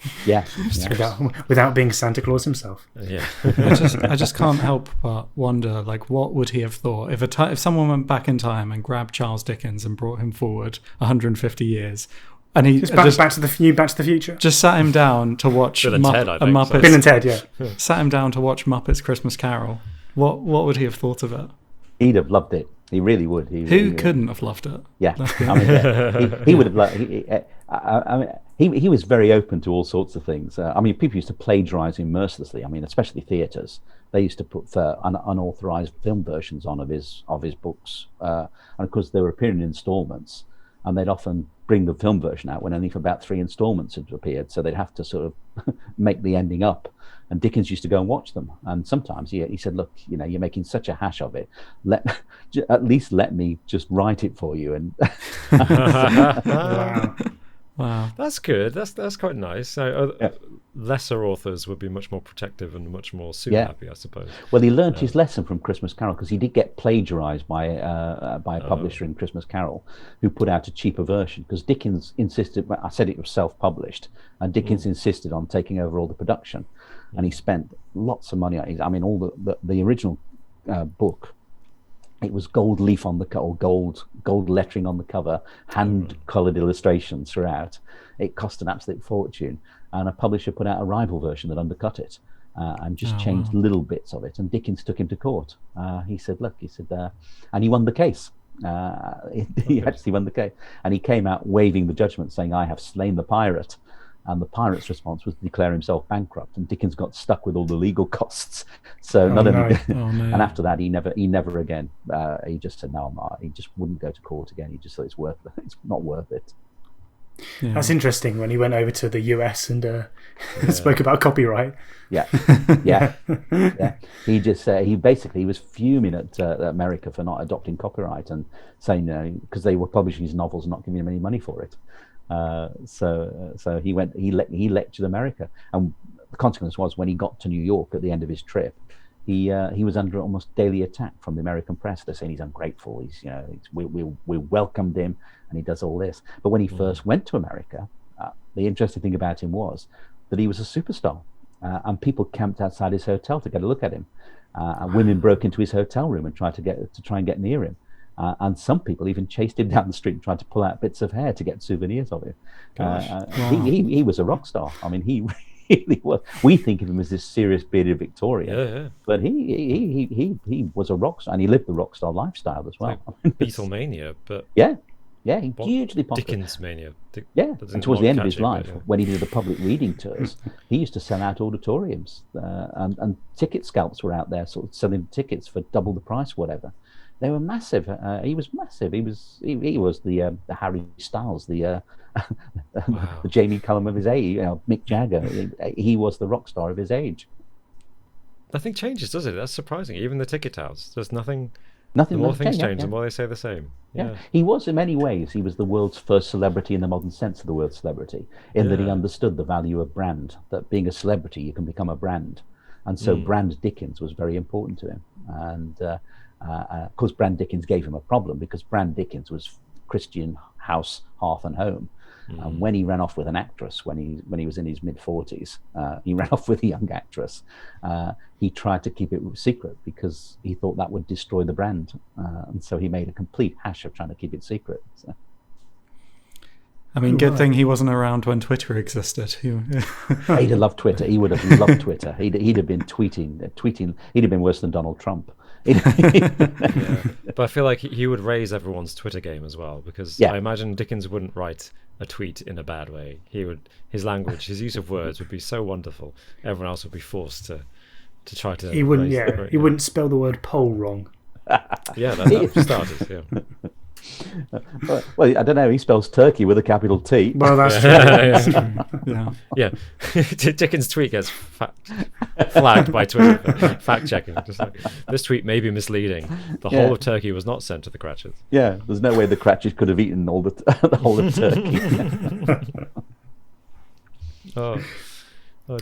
without being Santa Claus himself. I just can't help but wonder, like, what would he have thought if someone went back in time and grabbed Charles Dickens and brought him forward 150 years, and he back to the Future, just sat him down to watch Muppets. Bill and Ted, sat him down to watch Muppets Christmas Carol. What would he have thought of it? He'd have loved it. He really would. Who couldn't have loved it? Yeah, he would have loved. He was very open to all sorts of things. People used to plagiarize him mercilessly. Especially theatres. They used to put unauthorized film versions on of his books, and of course they were appearing in installments, and they'd often bring the film version out when only for about 3 installments had appeared. So they'd have to sort of make the ending up. And Dickens used to go and watch them. And sometimes he said, "Look, you're making such a hash of it. At least let me just write it for you." And Wow, that's good. That's quite nice. So lesser authors would be much more protective and much more super happy, I suppose. Well, he learned his lesson from Christmas Carol, because he did get plagiarized by a publisher in Christmas Carol, who put out a cheaper version, because Dickens insisted. I said it was self-published, and Dickens insisted on taking over all the production, and he spent lots of money on it. All the original book. It was gold leaf on the cover, gold lettering on the cover, hand-coloured illustrations throughout. It cost an absolute fortune, and a publisher put out a rival version that undercut it and just changed little bits of it. And Dickens took him to court. He said, and he won the case. He actually won the case, and he came out waving the judgment, saying, "I have slain the pirate." And the pirate's response was to declare himself bankrupt, and Dickens got stuck with all the legal costs. So and after that, he never again. He just said, "No, I'm not." He just wouldn't go to court again. He just thought it's not worth it. Yeah. That's interesting when he went over to the US and spoke about copyright. Yeah. He just he was fuming at America for not adopting copyright and saying because they were publishing his novels and not giving him any money for it. So he lectured America, and the consequence was when he got to New York at the end of his trip, he was under almost daily attack from the American press. They're saying he's ungrateful. We welcomed him, and he does all this. But when he first went to America, the interesting thing about him was that he was a superstar. and people camped outside his hotel to get a look at him. And women broke into his hotel room and tried to try and get near him. And some people even chased him down the street and tried to pull out bits of hair to get souvenirs of him. He was a rock star. I mean, he really was. We think of him as this serious bearded Victorian, but he was a rock star, and he lived the rock star lifestyle as well. Like Beatlemania, but hugely popular. Dickens mania. And towards the end of his life, when he did the public reading tours, he used to sell out auditoriums, and ticket scalps were out there, sort of selling tickets for double the price, whatever. They were massive. He was massive. He was the Harry Styles, the Jamie Cullum of his age. Mick Jagger. He was the rock star of his age. Nothing changes, does it? That's surprising. Even the ticket touts. There's nothing. Nothing. The more things change, the more they say the same. Yeah. He was, in many ways, he was the world's first celebrity in the modern sense of the word celebrity, in that he understood the value of brand. That being a celebrity, you can become a brand, and so brand Dickens was very important to him. And of course, Brand Dickens gave him a problem, because Brand Dickens was Christian house, hearth and home. And when he ran off with an actress, when he was in his mid-40s, he ran off with a young actress. He tried to keep it secret because he thought that would destroy the brand. And so he made a complete hash of trying to keep it secret. So. I mean, good thing he wasn't around when Twitter existed. He'd have loved Twitter. He would have loved Twitter. He'd have been tweeting. He'd have been worse than Donald Trump. But I feel like he would raise everyone's Twitter game as well, because I imagine Dickens wouldn't write a tweet in a bad way. His language, his use of words would be so wonderful. Everyone else would be forced to try to. He wouldn't. He wouldn't spell the word pole wrong. That for starters. Yeah. Well, I don't know. He spells turkey with a capital T. Well, that's true. Yeah. Dickens' tweet gets flagged by Twitter for fact checking. Just like, this tweet may be misleading. The whole of Turkey was not sent to the Cratchits. Yeah, there's no way the Cratchits could have eaten all the whole of Turkey.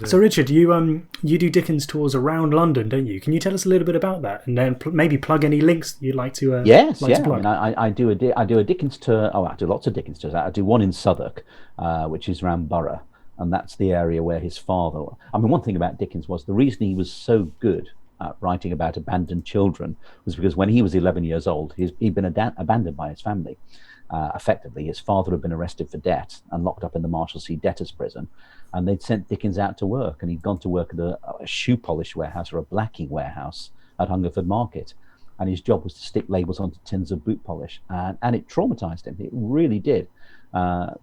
So, Richard, you do Dickens tours around London, don't you? Can you tell us a little bit about that, and then maybe plug any links you'd like to? Yes, to plug? I mean, I do a Dickens tour. Oh, I do lots of Dickens tours. I do one in Southwark, which is around Borough, and that's the area where his father. I mean, one thing about Dickens was the reason he was so good at writing about abandoned children was because when he was 11 years old, he'd been abandoned by his family. Effectively, his father had been arrested for debt and locked up in the Marshalsea debtors' prison, and they'd sent Dickens out to work, and he'd gone to work at a shoe polish warehouse or a blacking warehouse at Hungerford Market, and his job was to stick labels onto tins of boot polish, and it traumatized him. It really did,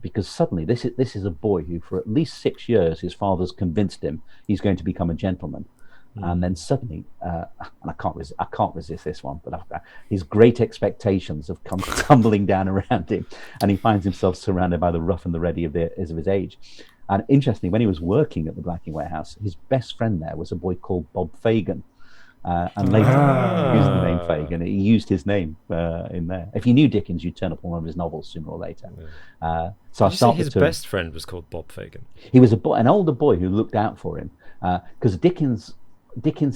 because suddenly this is a boy who, for at least 6 years, his father's convinced him he's going to become a gentleman. And then suddenly, and I can't resist this one, but his great expectations have come tumbling down around him, and he finds himself surrounded by the rough and the ready of his age. And interestingly, when he was working at the blacking warehouse, his best friend there was a boy called Bob Fagin, and later he used the name Fagin. He used his name in there. If you knew Dickens, you'd turn up on one of his novels sooner or later. So Did you say his best friend was called Bob Fagin? He was an older boy who looked out for him, because Dickens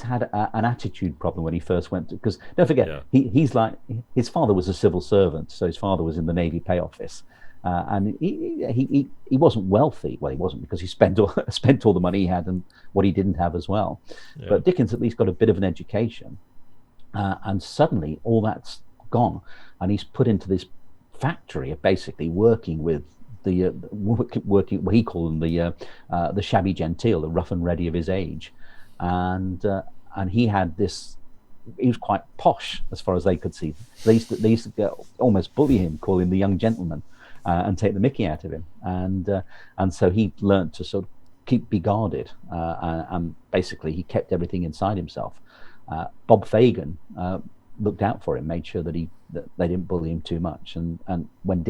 had an attitude problem when he first went to, because don't forget, he's like, his father was a civil servant, so his father was in the Navy pay office, and he wasn't wealthy. Well, he wasn't, because he spent all the money he had and what he didn't have as well. But Dickens at least got a bit of an education, and suddenly all that's gone, and he's put into this factory of basically working with working what he called them the shabby genteel, the rough and ready of his age. And he had this. He was quite posh as far as they could see. They used to almost bully him, call him the young gentleman, and take the mickey out of him. And so he learnt to sort of be guarded, and basically he kept everything inside himself. Bob Fagin looked out for him, made sure that they didn't bully him too much. And when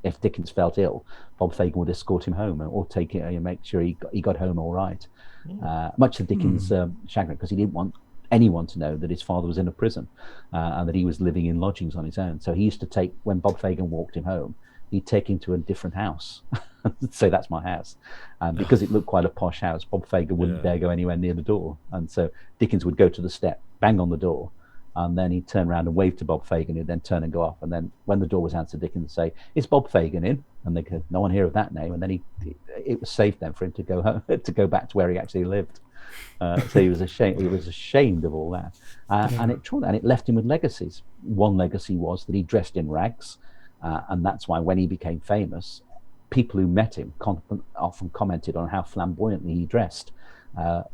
if Dickens felt ill, Bob Fagin would escort him home or take it and make sure he got home all right. Much to Dickens' chagrin, because he didn't want anyone to know that his father was in a prison, and that he was living in lodgings on his own. So he used to take, when Bob Fagin walked him home, he'd take him to a different house. Say, that's my house. And because it looked quite a posh house, Bob Fagin wouldn't dare go anywhere near the door. And so Dickens would go to the step, bang on the door, and then he'd turn around and wave to Bob Fagin. He'd then turn and go off. And then when the door was answered, Dickens would say, "Is Bob Fagin in?" And they could, no one hear of that name. And then it was safe then for him to go home, to go back to where he actually lived. So he was ashamed. He was ashamed of all that, and it left him with legacies. One legacy was that he dressed in rags, and that's why when he became famous, people who met him often commented on how flamboyantly he dressed.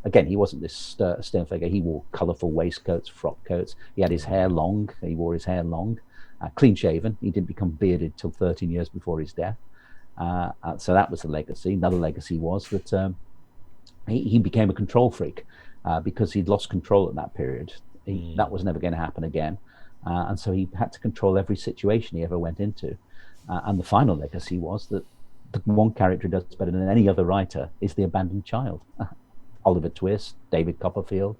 Again, he wasn't this stern figure. He wore colourful waistcoats, frock coats. He had his hair long. He wore his hair long, clean shaven. He didn't become bearded till 13 years before his death. So that was the legacy. Another legacy was that he became a control freak because he'd lost control at that period. That was never going to happen again. And so he had to control every situation he ever went into. And the final legacy was that the one character who does better than any other writer is the abandoned child. Oliver Twist, David Copperfield.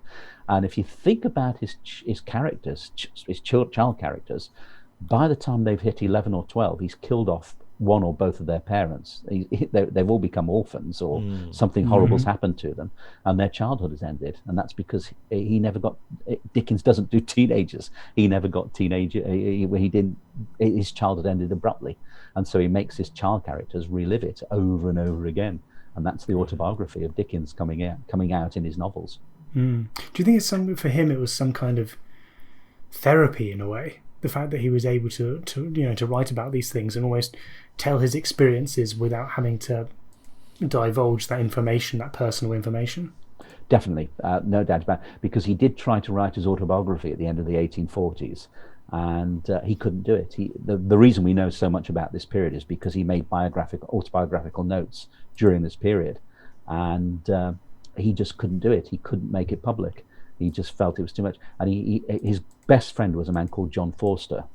And if you think about his characters, his child characters, by the time they've hit 11 or 12, he's killed off one or both of their parents. They've all become orphans, or something horrible's happened to them, and their childhood has ended. And that's because Dickens doesn't do teenagers. He never got teenager. His childhood ended abruptly, and so he makes his child characters relive it over and over again. And that's the autobiography of Dickens coming out in his novels. Do you think it's something for him? It was some kind of therapy in a way. The fact that he was able to write about these things and almost tell his experiences without having to divulge that information, that personal information. Definitely, no doubt about it, because he did try to write his autobiography at the end of the 1840s, and he couldn't do it. The reason we know so much about this period is because he made autobiographical notes during this period, and he just couldn't do it. He couldn't make it public. He just felt it was too much. And his best friend was a man called John Forster,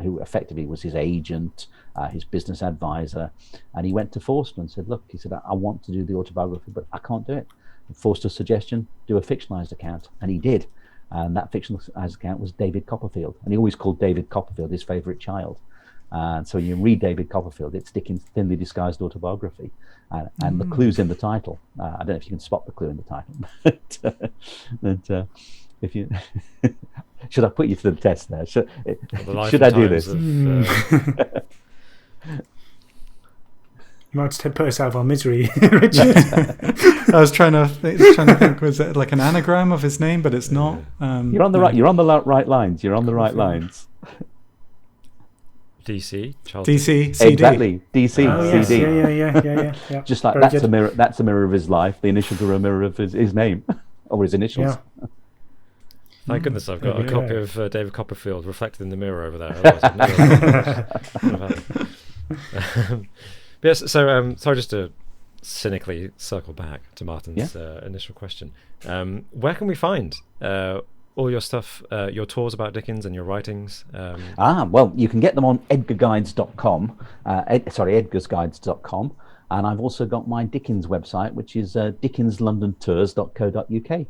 who effectively was his agent, his business advisor. And he went to Forster and said, look, he said, I want to do the autobiography, but I can't do it. And Forster's suggestion, do a fictionalized account. And he did. And that fictionalized account was David Copperfield. And he always called David Copperfield his favorite child. And so you read David Copperfield, it's Dickens' thinly disguised autobiography. And the clue's in the title. I don't know if you can spot the clue in the title. but if you should I put you to the test there? Should I do this? You might have to put us out of our misery, Richard. I was trying to think, was it like an anagram of his name? But it's not. You're on the right lines. You're on the right lines. DC, Charles DC, CD. Exactly, DC, yes. CD. Yeah. Just like Very that's good. a mirror of his life. The initials are a mirror of his name, or his initials. Yeah. Thank goodness I've got a copy of David Copperfield reflected in the mirror over there. Otherwise I'd never yes, so sorry, just to cynically circle back to Martin's initial question. Where can we find all your stuff, your tours about Dickens and your writings? Well, you can get them on edgarguides.com, edgarsguides.com, and I've also got my Dickens website, which is dickenslondontours.co.uk.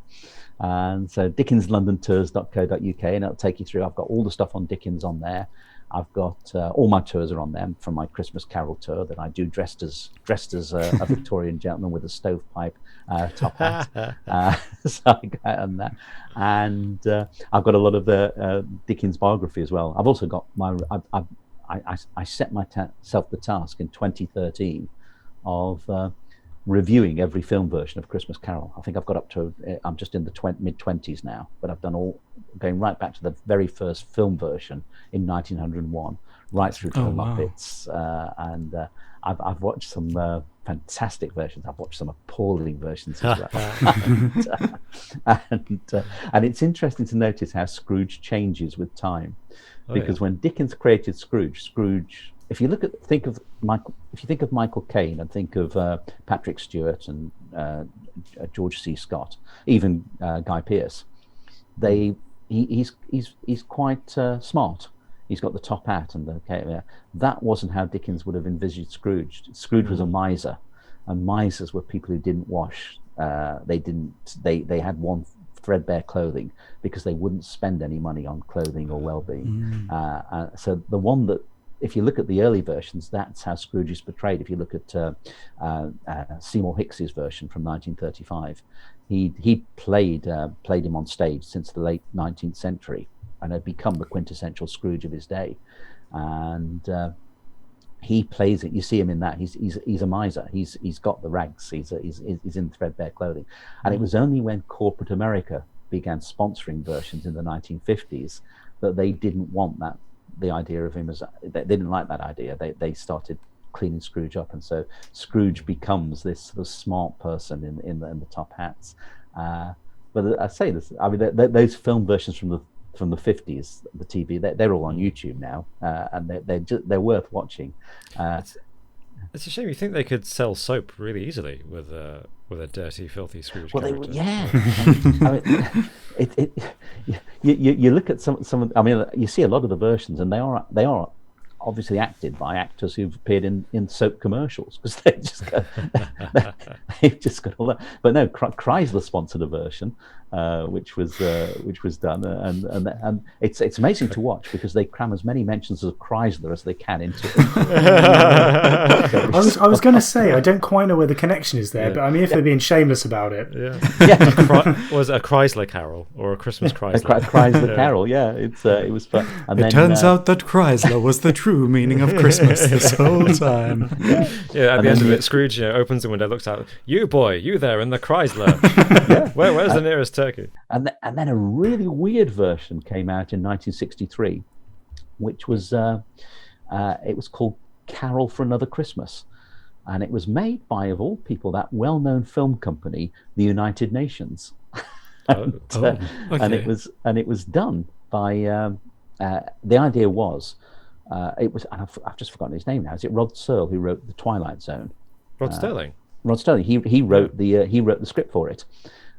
And so dickenslondontours.co.uk, and it'll take you through. I've got all the stuff on Dickens on there. I've got all my tours are on them, from my Christmas Carol tour that I do dressed as a Victorian gentleman with a stovepipe top hat. So I go out on that, and I've got a lot of the Dickens biography as well. I've also got I set myself the task in 2013 of reviewing every film version of Christmas Carol. I think I've got up to, I'm just in the mid-20s now, but I've done going right back to the very first film version in 1901, right through to the Muppets. And I've watched some fantastic versions. I've watched some appalling versions as well. And it's interesting to notice how Scrooge changes with time. Because when Dickens created Scrooge, if you think of Michael Caine and think of Patrick Stewart and George C. Scott, even Guy Pearce, he's quite smart. He's got the top hat and that wasn't how Dickens would have envisaged Scrooge. Scrooge was a miser, and misers were people who didn't wash. They had one threadbare clothing because they wouldn't spend any money on clothing or well-being. So the one that, if you look at the early versions, that's how Scrooge is portrayed. If you look at Seymour Hicks's version from 1935, he played him on stage since the late 19th century and had become the quintessential Scrooge of his day. And he plays it. You see him in that. He's a miser. He's got the rags. He's in threadbare clothing. And it was only when corporate America began sponsoring versions in the 1950s that they didn't want the idea of him as they didn't like that idea. They started cleaning Scrooge up, and so Scrooge becomes this sort of smart person in the top hats. But I say this. I mean, those film versions from the 50s, the TV, they're all on YouTube now, and they're worth watching. It's a shame. You think they could sell soap really easily with a dirty, filthy Scrooge character. I mean, you look at some. I mean, you see a lot of the versions, and they are obviously acted by actors who've appeared in soap commercials, because they've just got all that. But no, Chrysler sponsored a version, which was done, and it's amazing to watch because they cram as many mentions of Chrysler as they can into it. I was going to say, I don't quite know where the connection is there, but I mean, if they're being shameless about it. Was it a Chrysler Carol or a Christmas Chrysler? A Chrysler Carol, yeah. It was fun. And it turns out that Chrysler was the true meaning of Christmas this whole time. At the end of it, Scrooge opens the window, looks out. You boy, you there in the Chrysler. Where's the nearest turkey? And then a really weird version came out in 1963, which was it was called Carol for Another Christmas, and it was made by, of all people, that well-known film company, the United Nations. And it was done by. The idea was. It was, and I've just forgotten his name now. Is it Rod Serling who wrote The Twilight Zone? Rod Serling. Rod Serling. He wrote the script for it,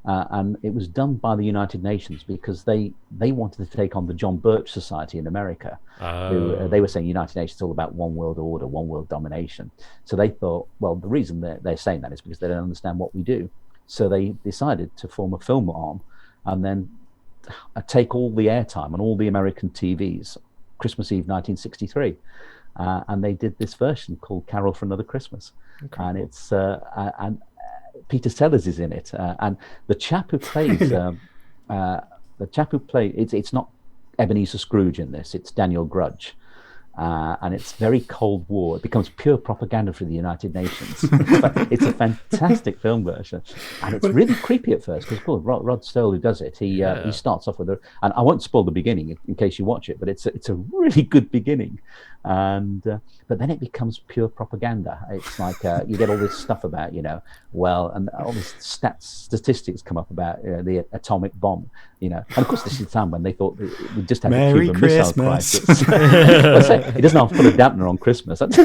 and it was done by the United Nations because they wanted to take on the John Birch Society in America. Who, they were saying United Nations is all about one world order, one world domination. So they thought, well, the reason they're saying that is because they don't understand what we do. So they decided to form a film arm, and then take all the airtime on all the American TVs. Christmas Eve 1963, and they did this version called Carol for Another Christmas. Okay. And it's and Peter Sellers is in it, and the chap who plays it's not Ebenezer Scrooge in this, it's Daniel Grudge, and it's very Cold War. It becomes pure propaganda for the United Nations. But it's a fantastic film version, and it's really creepy at first because Rod Serling, who does it, he starts off with and I won't spoil the beginning in case you watch it, but it's a really good beginning, and but then it becomes pure propaganda. It's like you get all this stuff about and all these statistics come up about the atomic bomb, and of course this is the time when they thought we just had a Cuban Missile Crisis. It doesn't have to put a dampener on Christmas. But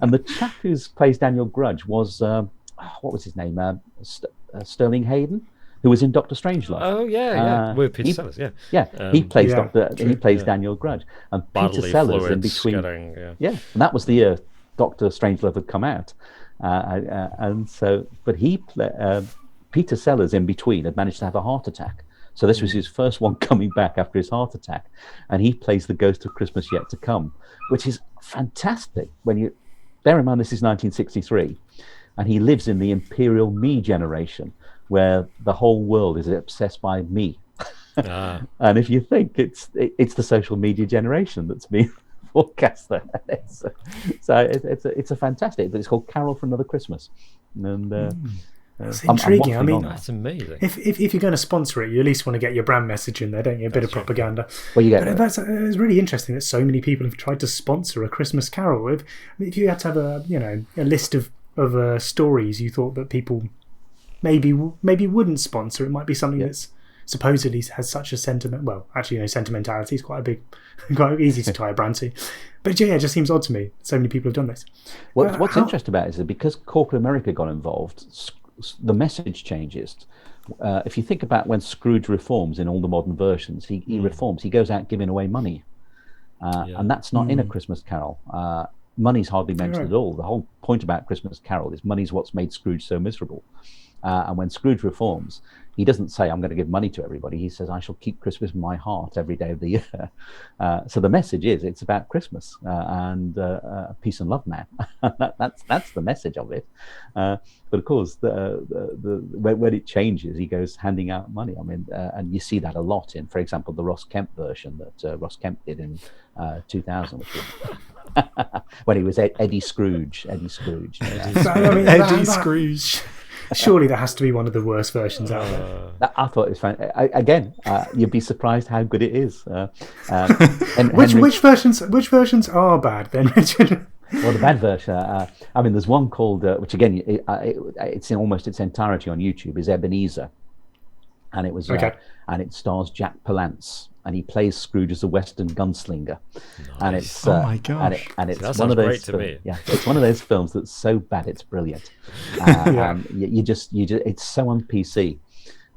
and the chap who plays Daniel Grudge was what was his name? Sterling Hayden, who was in Doctor Strangelove. Oh yeah, with Peter Sellers, he plays He plays Daniel Grudge, and Peter Sellers in between. And that was the year Doctor Strangelove had come out, and so Peter Sellers in between had managed to have a heart attack. So this was his first one coming back after his heart attack, and he plays the Ghost of Christmas Yet to Come, which is fantastic. When you bear in mind this is 1963, and he lives in the Imperial Me generation, where the whole world is obsessed by me. And if you think it's the social media generation that's being forecast there, it's a fantastic. But it's called Carol for Another Christmas, and. It's intriguing. I mean, that's amazing. If you're going to sponsor it, you at least want to get your brand message in there, don't you? A bit of propaganda. Well, you get it's really interesting that so many people have tried to sponsor A Christmas Carol. If you had to have a list of stories you thought that people maybe wouldn't sponsor, it might be something that's supposedly has such a sentiment. Well, actually, sentimentality is quite easy to tie a brand to. But it just seems odd to me. So many people have done this. What's interesting about it is that because corporate America got involved, the message changes. If you think about when Scrooge reforms in all the modern versions, he reforms. He goes out giving away money, and that's not in A Christmas Carol. Money's hardly mentioned at all. The whole point about Christmas Carol is money's what's made Scrooge so miserable. And when Scrooge reforms, he doesn't say, I'm going to give money to everybody. He says, I shall keep Christmas in my heart every day of the year. So the message is, it's about Christmas and peace and love, man. That's the message of it. But of course, when it changes, he goes handing out money. I mean, and you see that a lot in, for example, the Ross Kemp version that Ross Kemp did in 2000, which was when he was Eddie Scrooge. Eddie Scrooge. Eddie Scrooge. Surely that has to be one of the worst versions out there. I thought it was fun. Again, you'd be surprised how good it is. Which versions are bad then, Richard? Well, the bad version. I mean, there's one called, which again, it's in almost its entirety on YouTube, is Ebenezer, and it was, and it stars Jack Palance, and he plays Scrooge as a Western gunslinger. Nice. And it's oh my gosh, and it's one of those. It's one of those films that's so bad it's brilliant. And you just, it's so on PC,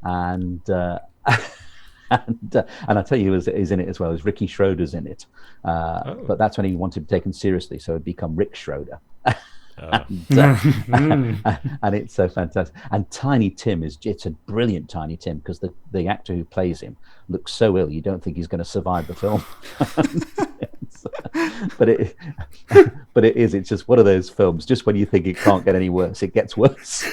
and I tell you, who is in it as well as Ricky Schroeder's in it. But that's when he wanted to be taken seriously, so it'd become Rick Schroeder. And it's so fantastic. And Tiny Tim it's a brilliant Tiny Tim, because the actor who plays him looks so ill you don't think he's going to survive the film. but it's just one of those films, just when you think it can't get any worse, it gets worse.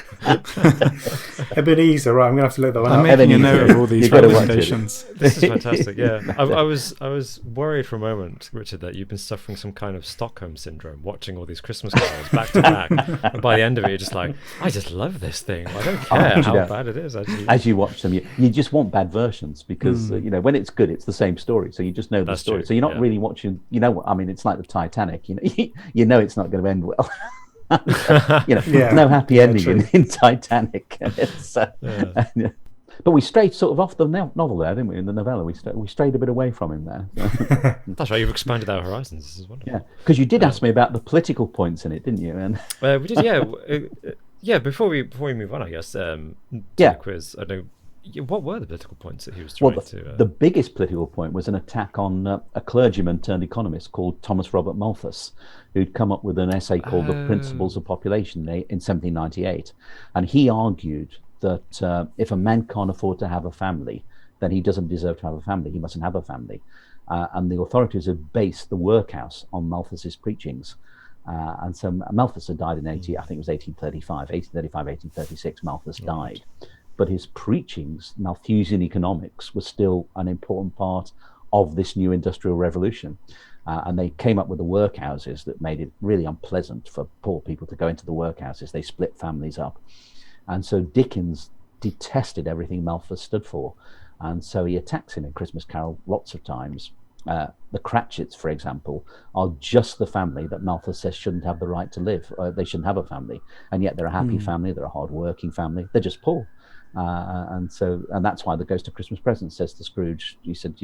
Ebenezer, right, I'm gonna have to look that one up. I'm making a note of all these recommendations. This is fantastic. Yeah, I was worried for a moment, Richard, that you've been suffering some kind of Stockholm syndrome watching all these Christmas carols back to back, and by the end of it, you're just like, I just love this thing. I don't care how bad it is. As you watch them, you just want bad versions, because when it's good, it's the same story, so you just know the story. True. So you're not really watching. I mean, it's like the Titanic. You know it's not going to end well. No happy ending in Titanic. But we strayed sort of off the novel there, didn't we? In the novella, we strayed a bit away from him there. That's right. You've expanded our horizons. This is wonderful. Yeah, because you did ask me about the political points in it, didn't you? And we did. Yeah. Before we move on, I guess. To the quiz. I know. What were the political points that he was trying to... The biggest political point was an attack on a clergyman turned economist called Thomas Robert Malthus, who'd come up with an essay called The Principles of Population in 1798. And he argued that if a man can't afford to have a family, then he doesn't deserve to have a family. He mustn't have a family. And the authorities had based the workhouse on Malthus's preachings. And so Malthus had died in 1835, 1836, Malthus died. But his preachings, Malthusian economics, was still an important part of this new industrial revolution. And they came up with the workhouses that made it really unpleasant for poor people to go into the workhouses. They split families up. And so Dickens detested everything Malthus stood for. And so he attacks him in Christmas Carol lots of times. The Cratchits, for example, are just the family that Malthus says shouldn't have the right to live. They shouldn't have a family. And yet they're a happy family. They're a hard-working family. They're just poor. And that's why the Ghost of Christmas Present says to Scrooge, he said,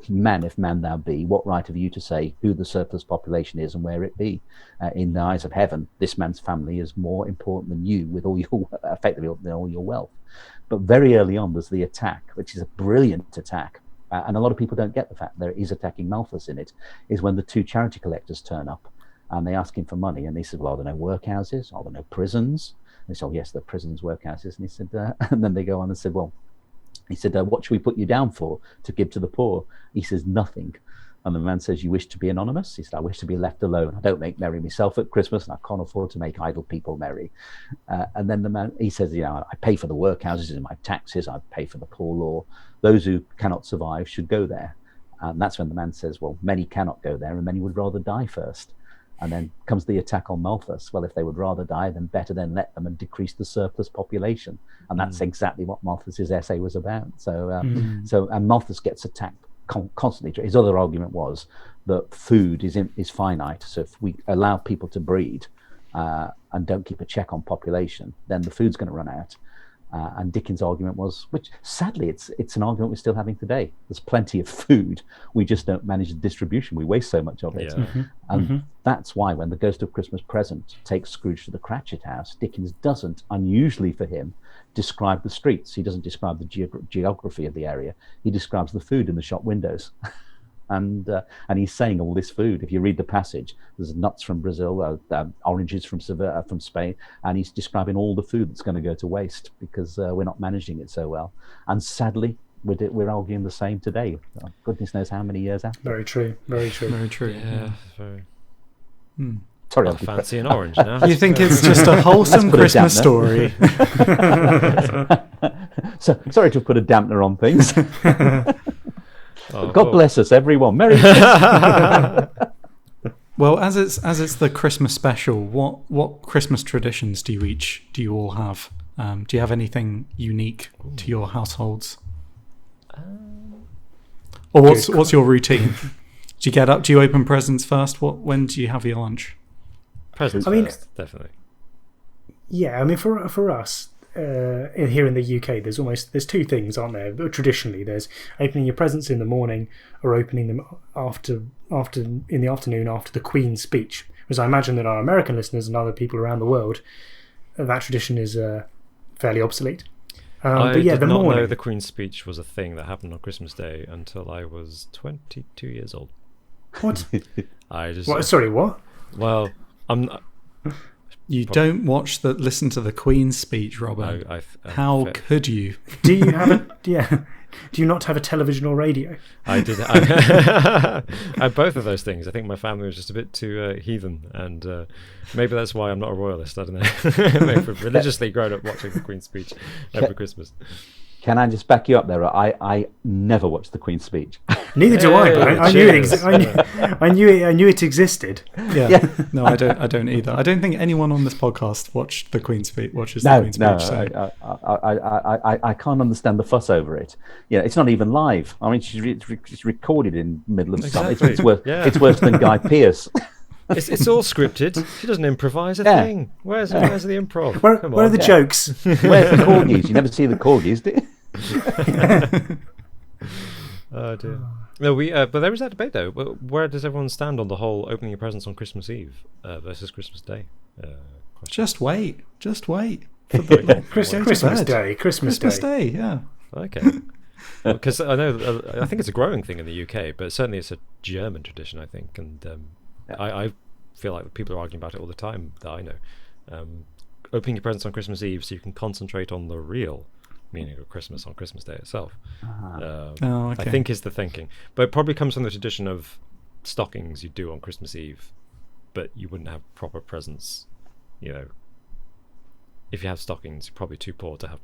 man, if man thou be, what right have you to say who the surplus population is and where it be? In the eyes of heaven, this man's family is more important than you, with all your effectively all your wealth. But very early on, there's the attack, which is a brilliant attack, and a lot of people don't get the fact there is attacking Malthus in it. Is when the two charity collectors turn up, and they ask him for money, and he said, "Well, are there no workhouses? Are there no prisons?" They said, "Oh, yes, there are prisons, workhouses." And he said, and then they go on and said, "Well," he said, "what should we put you down for to give to the poor?" He says, "Nothing." And the man says, "You wish to be anonymous?" He said, "I wish to be left alone. I don't make merry myself at Christmas, and I can't afford to make idle people merry." And then the man, he says, "I pay for the workhouses in my taxes. I pay for the poor law. Those who cannot survive should go there." And that's when the man says, "Well, many cannot go there, and many would rather die first." And then comes the attack on Malthus. Well, if they would rather die, then better then let them and decrease the surplus population. And that's exactly what Malthus's essay was about. And Malthus gets attacked constantly. His other argument was that food is finite. So if we allow people to breed and don't keep a check on population, then the food's going to run out. And Dickens' argument was, which sadly it's an argument we're still having today. There's plenty of food, we just don't manage the distribution. We waste so much of it. That's why when the Ghost of Christmas Present takes Scrooge to the Cratchit house, Dickens doesn't, unusually for him, describe the streets. He doesn't describe the geography of the area. He describes the food in the shop windows. And he's saying all this food. If you read the passage, there's nuts from Brazil, oranges from Spain, and he's describing all the food that's going to go to waste because we're not managing it so well. And sadly, we're arguing the same today. Goodness knows how many years after. Very true. Very true. Very true. Yeah, very. Sorry, I fancy an orange now. You think it's just a wholesome put a Christmas dampener. story? So sorry to put a dampener on things. Oh, God bless us, everyone. Merry Christmas. Well, as it's the Christmas special, what Christmas traditions do you all have? Do you have anything unique to your households? Or what's your routine? Do you get up? Do you open presents first? When do you have your lunch? Presents I mean, first, definitely. Yeah, I mean, for us here in the UK, there's two things, aren't there? Traditionally, there's opening your presents in the morning or opening them after in the afternoon after the Queen's speech. Because I imagine that our American listeners and other people around the world, that tradition is fairly obsolete. I but yeah, did the not morning. know the Queen's speech was a thing that happened on Christmas Day until I was 22 years old. What? I just Sorry, what? well, I'm. You don't listen to the Queen's speech, Robert. How could you? Do you have Do you not have a television or radio? I did. I had both of those things. I think my family was just a bit too heathen, and maybe that's why I'm not a royalist. I don't know. Maybe I've religiously grown up watching the Queen's speech every Christmas. Can I just back you up there? I never watched the Queen's speech. Neither do I. But I knew cheers. I knew it existed. Yeah. No, I don't either. I don't think anyone on this podcast watches the Queen's speech. So. I can't understand the fuss over it. Yeah, it's not even live. I mean, she's recorded in the middle of something. It's worse than Guy Pearce. It's all scripted. She doesn't improvise a thing. Where's the improv? Where are the jokes? Where's the corgis? You never see the corgis, do you? Oh dear. No, but there is that debate though. Where does everyone stand on the whole opening your presents on Christmas Eve versus Christmas Day? Just wait. Christmas Day. Christmas Day. Yeah. Okay. Because I think it's a growing thing in the UK, but certainly it's a German tradition, I think, and I feel like people are arguing about it all the time that I know. Opening your presents on Christmas Eve so you can concentrate on the real meaning of Christmas on Christmas Day itself. Okay. I think is the thinking, but it probably comes from the tradition of stockings you do on Christmas Eve, but you wouldn't have proper presents. You know, if you have stockings, you're probably too poor to have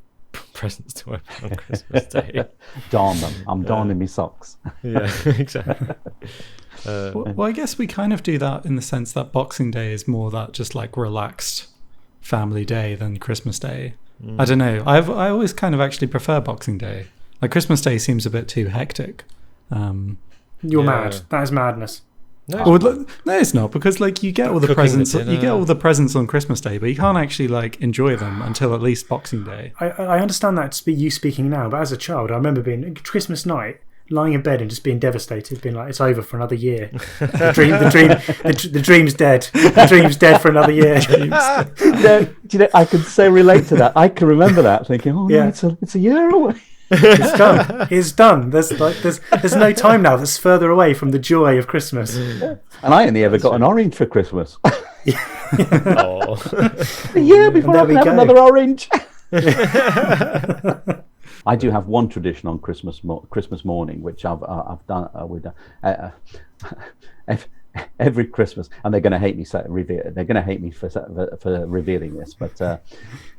presents to open on Christmas Day. Darn them! I'm darning my socks. Yeah, exactly. Well, I guess we kind of do that in the sense that Boxing Day is more that just like relaxed family day than Christmas Day. I don't know. I always kind of actually prefer Boxing Day. Like Christmas Day seems a bit too hectic. You're mad. That is madness. No, No, it's not, because like you get all the Cooking presents. the dinner. You get all the presents on Christmas Day, but you can't actually like enjoy them until at least Boxing Day. I understand that you speaking now, but as a child, I remember being Christmas night, lying in bed and just being devastated, being like, "It's over for another year. The dream's dead. The dream's dead for another year." I can so relate to that. I can remember that, thinking, "Oh Yeah. no, it's a year away." It's done. It's done. There's no time now that's further away from the joy of Christmas. And I only ever got an orange for Christmas. Oh. A year before I there we can have go. another orange. I do have one tradition on Christmas morning, which I've done. We've done every Christmas, and they're going to hate me. They're going to hate me for revealing this, but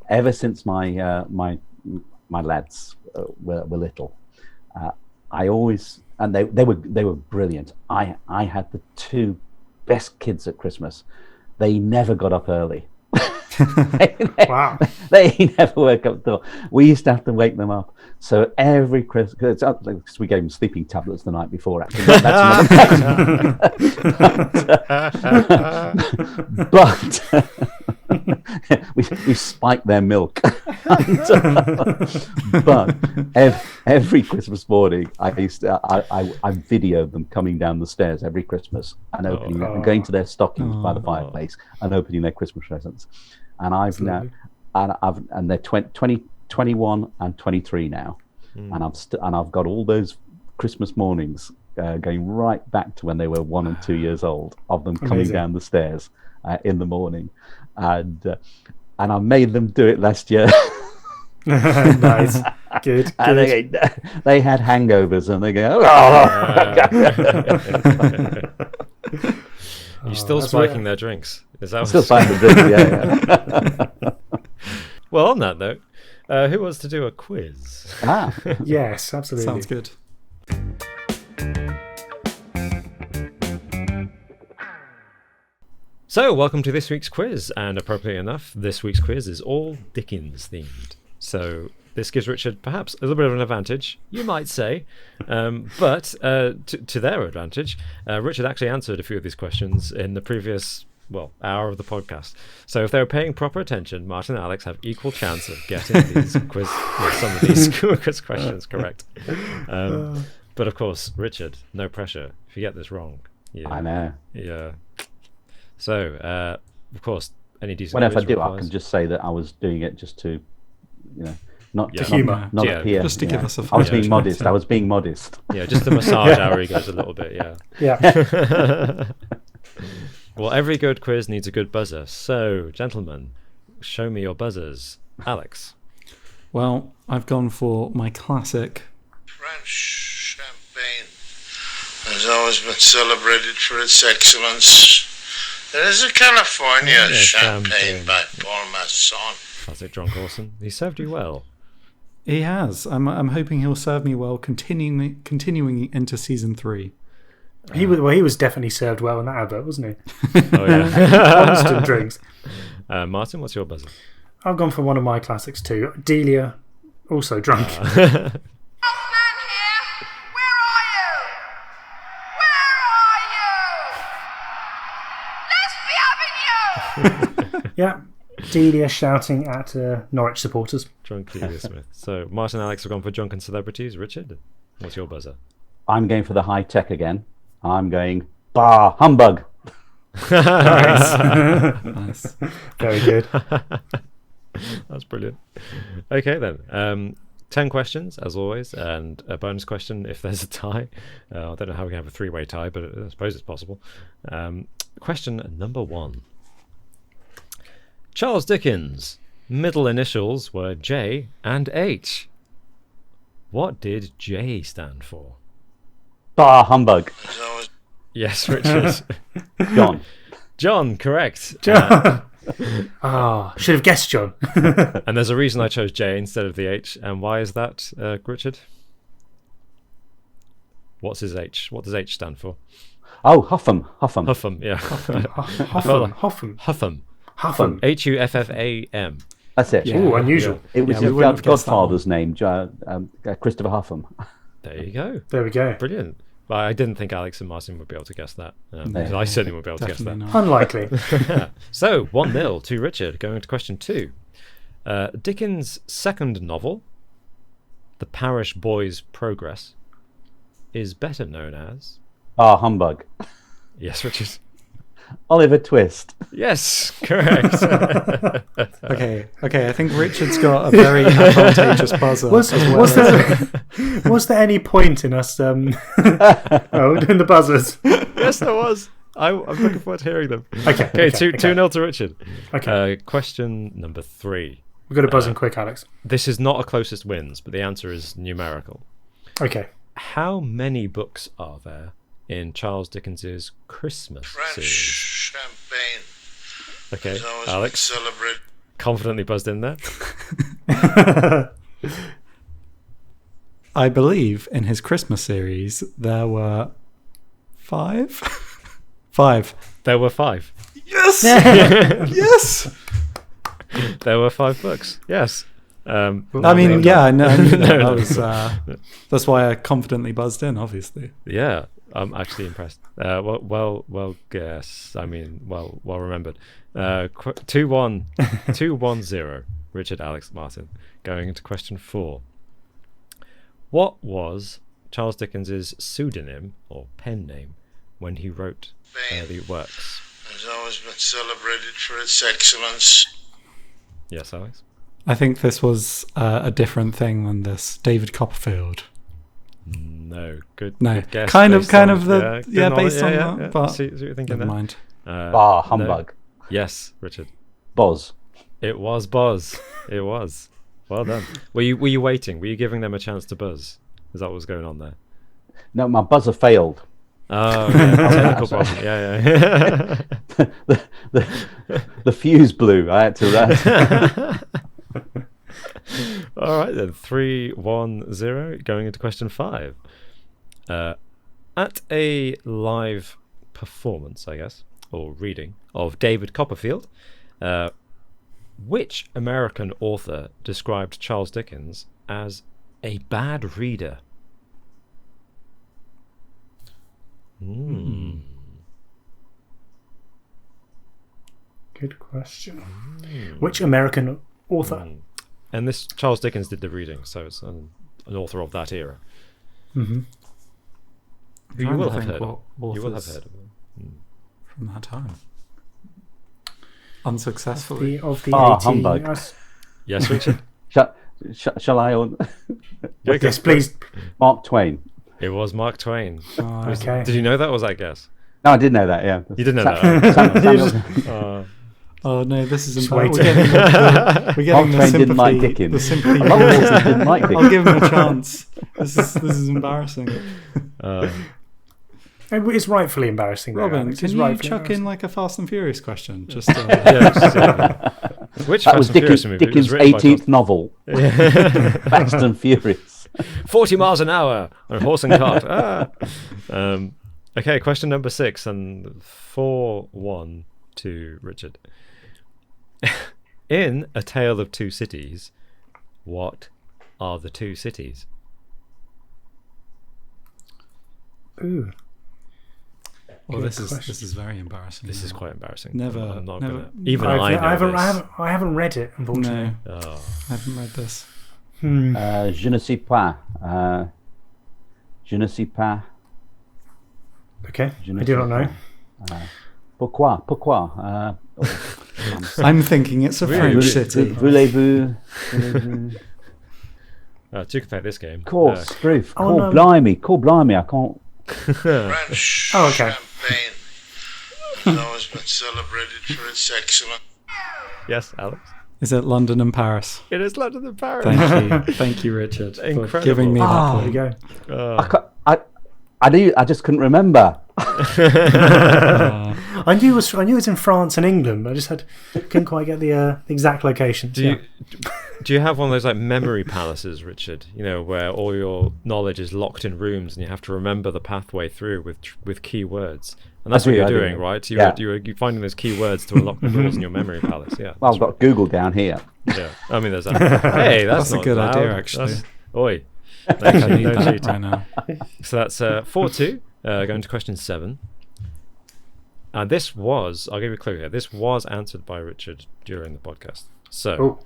ever since my lads were little, I always, and they were brilliant. I had the two best kids at Christmas. They never got up early. Wow. They never woke up till we used to have to wake them up. So every Christmas, because we gave them sleeping tablets the night before. Actually, that's but we spiked their milk. But every Christmas morning, I videoed them coming down the stairs every Christmas and opening and going to their stockings by the fireplace and opening their Christmas presents. And and they're 20, 21 and 23 now, and I've got all those Christmas mornings going right back to when they were 1 and 2 years old, of them coming Amazing. down the stairs in the morning, and I made them do it last year. Nice. Good. And Good. they had hangovers, and they go, You're still that's spiking right. their drinks. Is that still what's... find the drink, yeah. Well, on that note, who wants to do a quiz? Ah, Yes, absolutely. Sounds good. So, welcome to this week's quiz, and appropriately enough, this week's quiz is all Dickens themed. So, this gives Richard perhaps a little bit of an advantage, you might say, but to their advantage, Richard actually answered a few of these questions in the previous, hour of the podcast. So, if they were paying proper attention, Martin and Alex have equal chance of getting these some of these quiz questions correct. But of course, Richard, no pressure. If you get this wrong, I know. yeah. So, of course, any decent. Whenever I quiz do, I requires- can just say that I was doing it just to, not Yeah. to humour. not Yeah, appear. just to give us a I was fun being chance, modest. yeah. I was being modest. Yeah, just to massage our egos a little bit. Yeah. Yeah. Well, every good quiz needs a good buzzer. So, gentlemen, show me your buzzers. Alex. Well, I've gone for my classic. French champagne has always been celebrated for its excellence. There is a California Yeah, champagne champagne. by Paul Masson. Classic John Corson. He served you well. He has. I'm hoping he'll serve me well, continuing into season 3. He was definitely served well in that advert, wasn't he? Oh, yeah. Constant drinks. Martin, what's your buzzer? I've gone for one of my classics too. Delia, also drunk. Postman here. Where are you? Where are you? Let's be having you. Yeah. Delia shouting at Norwich supporters. Drunk Delia Smith. So, Martin and Alex have gone for drunken celebrities. Richard, what's your buzzer? I'm going for the high tech again. I'm going bah humbug. Nice. Very good. That's brilliant. Okay, then. 10 questions, as always, and a bonus question if there's a tie. I don't know how we can have a three-way tie, but I suppose it's possible. Question number 1. Charles Dickens' middle initials were J and H. What did J stand for? Bah humbug. There's always Yes, Richard. John. John, correct. John. Should have guessed John. And there's a reason I chose J instead of the H. And why is that, Richard? What's his H? What does H stand for? Oh, Huffam. Huffam. Huffam, yeah. Hoffam. Huffam. Huffam. Huffam. That's it. Yeah. Ooh, unusual. It was Yeah, we his wouldn't have guessed that godfather's name, Christopher Huffam. There you go. There we go. Brilliant. But I didn't think Alex and Martin would be able to guess that. Yeah. I certainly wouldn't be able to guess Definitely that. not. Unlikely. So, 1-0 to Richard. Going to question 2. Dickens' second novel, The Parish Boy's Progress, is better known as... Ah, humbug. Yes, Richard. Oliver Twist. Yes, correct. Okay. I think Richard's got a very advantageous buzzer. Was there any point in us doing the buzzers? Yes, there was. I'm looking forward to hearing them. Okay. Okay, 2-0 to Richard. Okay. Question number 3. We've got to buzz in quick, Alex. This is not a closest wins, but the answer is numerical. Okay. How many books are there in Charles Dickens's Christmas French series? champagne Okay, has always Alex, been celebrated. confidently buzzed in there. I believe in his Christmas series there were 5. 5. There were 5. Yes. Yes. There were 5 books. Yes. I mean, yeah, I know. No. That's why I confidently buzzed in. Obviously. Yeah, I'm actually impressed. Well, guess. I mean, well remembered. 2-1, 2-1-0. Richard, Alex, Martin. Going into question 4. What was Charles Dickens's pseudonym or pen name when he wrote the works? Has always been celebrated for its excellence. Yes, Alex. I think this was a different thing than this. David Copperfield. No, good. No, good guess kind based of on- the good knowledge. based on that. But See what you're thinking never there. mind. Ah, humbug. No. Yes, Richard. Boz. It was Buzz. It was. Well done. Were you waiting? Were you giving them a chance to buzz? Is that what was going on there? No, my buzzer failed. Oh, yeah, technical problem. Yeah. The fuse blew. I had to. All right then. 3-1-0. Going into question 5. At a live performance, I guess, or reading of David Copperfield, which American author described Charles Dickens as a bad reader? Good question. Which American author? And this Charles Dickens did the reading, so it's an author of that era. Mm-hmm. Who you Trying will to have think heard of. what You will have authors heard of them. from that time. Unsuccessfully. Of the Ah, 18... humbug. Yes, Richard? Shall I? Yes, please. Mark Twain. It was Mark Twain. Okay. Did you know that, or was that a guess? No, I did know that. Yeah. You did know that. Samuel, Oh no, this is Just embarrassing. waiting. We're getting the Mark Twain sympathy. didn't like Dickens. The sympathy. A lot of authors didn't like I'll Dickens. give him a chance. This is embarrassing. It's rightfully embarrassing. though, Robin, Alex. can It's you rightfully chuck in embarrassing. like a Fast and Furious question? Just Which That was Fast and Furious Dickens' movie? It was written by 18th novel. Fast and Furious. 40 miles an hour on a horse and cart. Okay, question number 6 and 4-1 to Richard. In A Tale of Two Cities, what are the two cities? Ooh. well, Good this is very embarrassing. This is quite embarrassing. Never- I'm not never- gonna. Even I know this. haven't read it, unfortunately. No, Oh. I haven't read this. Je ne sais pas. Je ne sais pas. Okay, Je ne I do sais not know. pas. Pourquoi? I'm thinking it's a French city. Voulez-vous? You can play this game. Course, proof. Oh, no. Call blimey. I can't. French Oh, okay. champagne has always been celebrated for its excellence. Yes, Alex. Is it London and Paris? It is London and Paris. Thank you, Richard, for Incredible. giving me that There point. you go. I knew. I just couldn't remember. I knew it was in France and England. I just couldn't quite get the exact location. Do you have one of those like memory palaces, Richard? You know, where all your knowledge is locked in rooms and you have to remember the pathway through with key words. And that's what you're doing, right? You're finding those key words to unlock the doors in your memory palace. Yeah. Well, I've got Google down here. Yeah. I mean, there's that. Hey, that's That's a not good loud. idea, actually. That's, oi. I need No that cheating. right now. So that's 4-2. Going to question 7. And this was, I'll give you a clue here, this was answered by Richard during the podcast. So, Oh.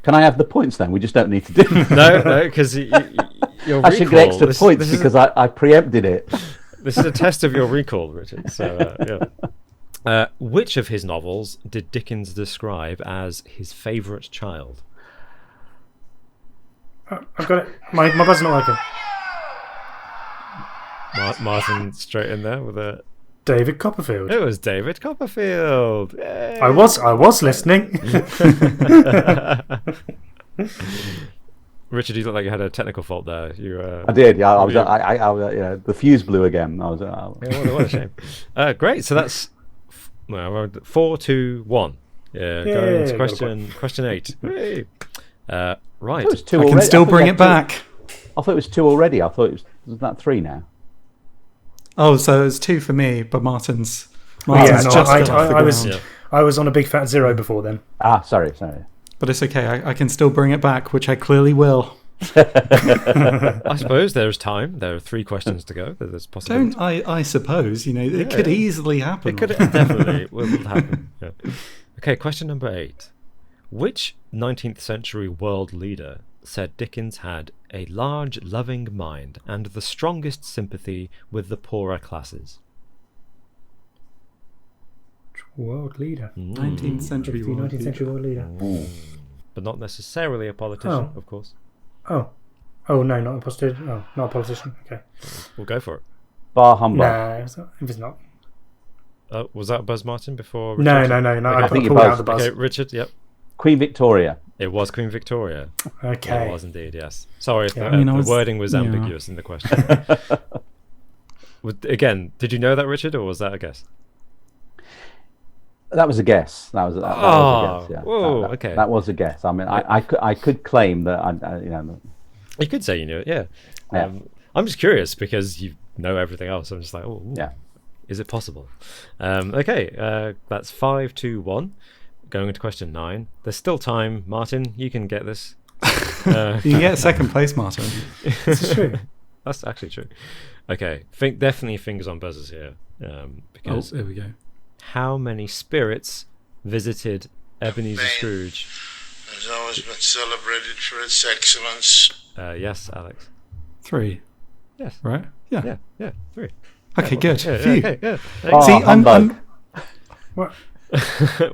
Can I have the points then? We just don't need to do. no, because your I should get extra points because I preempted it. This is a test of your recall, Richard. So, yeah. Which of his novels did Dickens describe as his favourite child? I've got it. My buzz's not working. Martin straight in there with a... David Copperfield. It was David Copperfield. Yay! I was listening. Richard, you look like you had a technical fault there. I did. Yeah, I was. Yeah. I was. The fuse blew again. I was. Yeah, what a shame. Great. So that's 4-2-1. Yeah. Going to question 8. Hey. Right. It was 2 I already. can still thought bring we it had back. 2. I thought it was 2 already. I thought it was that 3 now. Oh, so it's 2 for me, but Martin's Yeah, just no, got I off the was ground. I was on a big fat 0 before then. Sorry. But it's okay. I can still bring it back, which I clearly will. I suppose there's time. There are 3 questions to go. There's possibility. Don't I suppose, it could easily happen. It could definitely will happen. Yeah. Okay, question number 8. Which 19th century world leader said Dickens had a large, loving mind and the strongest sympathy with the poorer classes? World leader. 19th century The world 19th century world leader. But not necessarily a politician, of course. Oh. Oh no, not a politician. Oh, not a politician. Okay. We'll go for it. Bar humbug. No, if it's not. Was that Buzz Martin before? No. Richard? I think you pulled out buzzed. the buzz. Okay, Richard. Yep. Queen Victoria. It was Queen Victoria. Okay. It was indeed. Yes. Sorry if Yeah. the wording was ambiguous in the question. Again, did you know that, Richard, or was that a guess? That was a guess. That was a guess. Yeah. Whoa, okay. That was a guess. I mean, I could claim that You could say you knew it. Yeah. Yeah. I'm just curious because you know everything else. I'm just like, oh, ooh, Yeah. is it possible? Okay. That's 5-1. Going into question 9. There's still time, Martin. You can get this. You can get second place, Martin. This is true. That's actually true. Okay. Definitely fingers on buzzers here. Because There we go. how many spirits visited Ebenezer Scrooge? Has always been celebrated for its excellence. Yes, Alex. 3. Yes. Right? Yeah. Yeah. 3. Okay, good. Yeah, Phew. okay, yeah. Bar See, I'm humbug.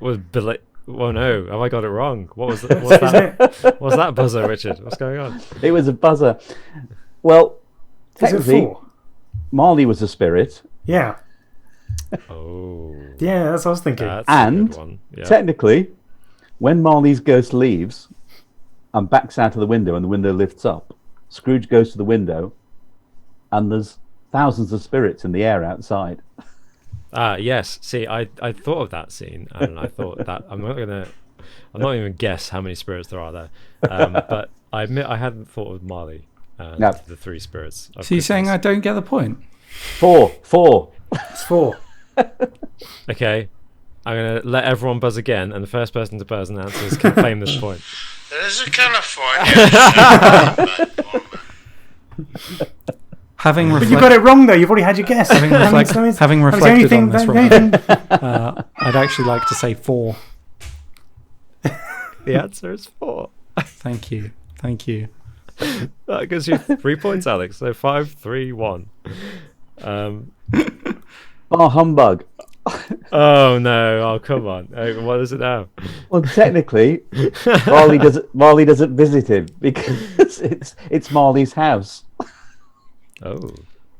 Was Billy? Oh no, have I got it wrong? What's that? What's that buzzer, Richard? What's going on? It was a buzzer. Well, Is it technically, 4? Marley was a spirit. Yeah. Oh, Yeah, that's what I was thinking. that's And a good one. Yeah. Technically, when Marley's ghost leaves and backs out of the window and the window lifts up, Scrooge goes to the window and there's thousands of spirits in the air outside. Yes. See, I thought of that scene, and I thought that I'm not even guess how many spirits there are there. But I admit I hadn't thought of Marley and No. the 3 spirits. Of So you're saying Christmas. I don't get the point? 4. It's 4. Okay, I'm gonna let everyone buzz again, and the first person to buzz and answers can claim this point. There is a California. Having But you got it wrong though. You've already had your guess. having reflected on this, Rowan, I'd actually like to say 4. The answer is 4. Thank you. That gives you 3 points, Alex. So 5-3-1. Bar humbug. Oh no! Oh come on! What is it now? Well, technically, Marley doesn't visit him because it's Marley's house. Oh.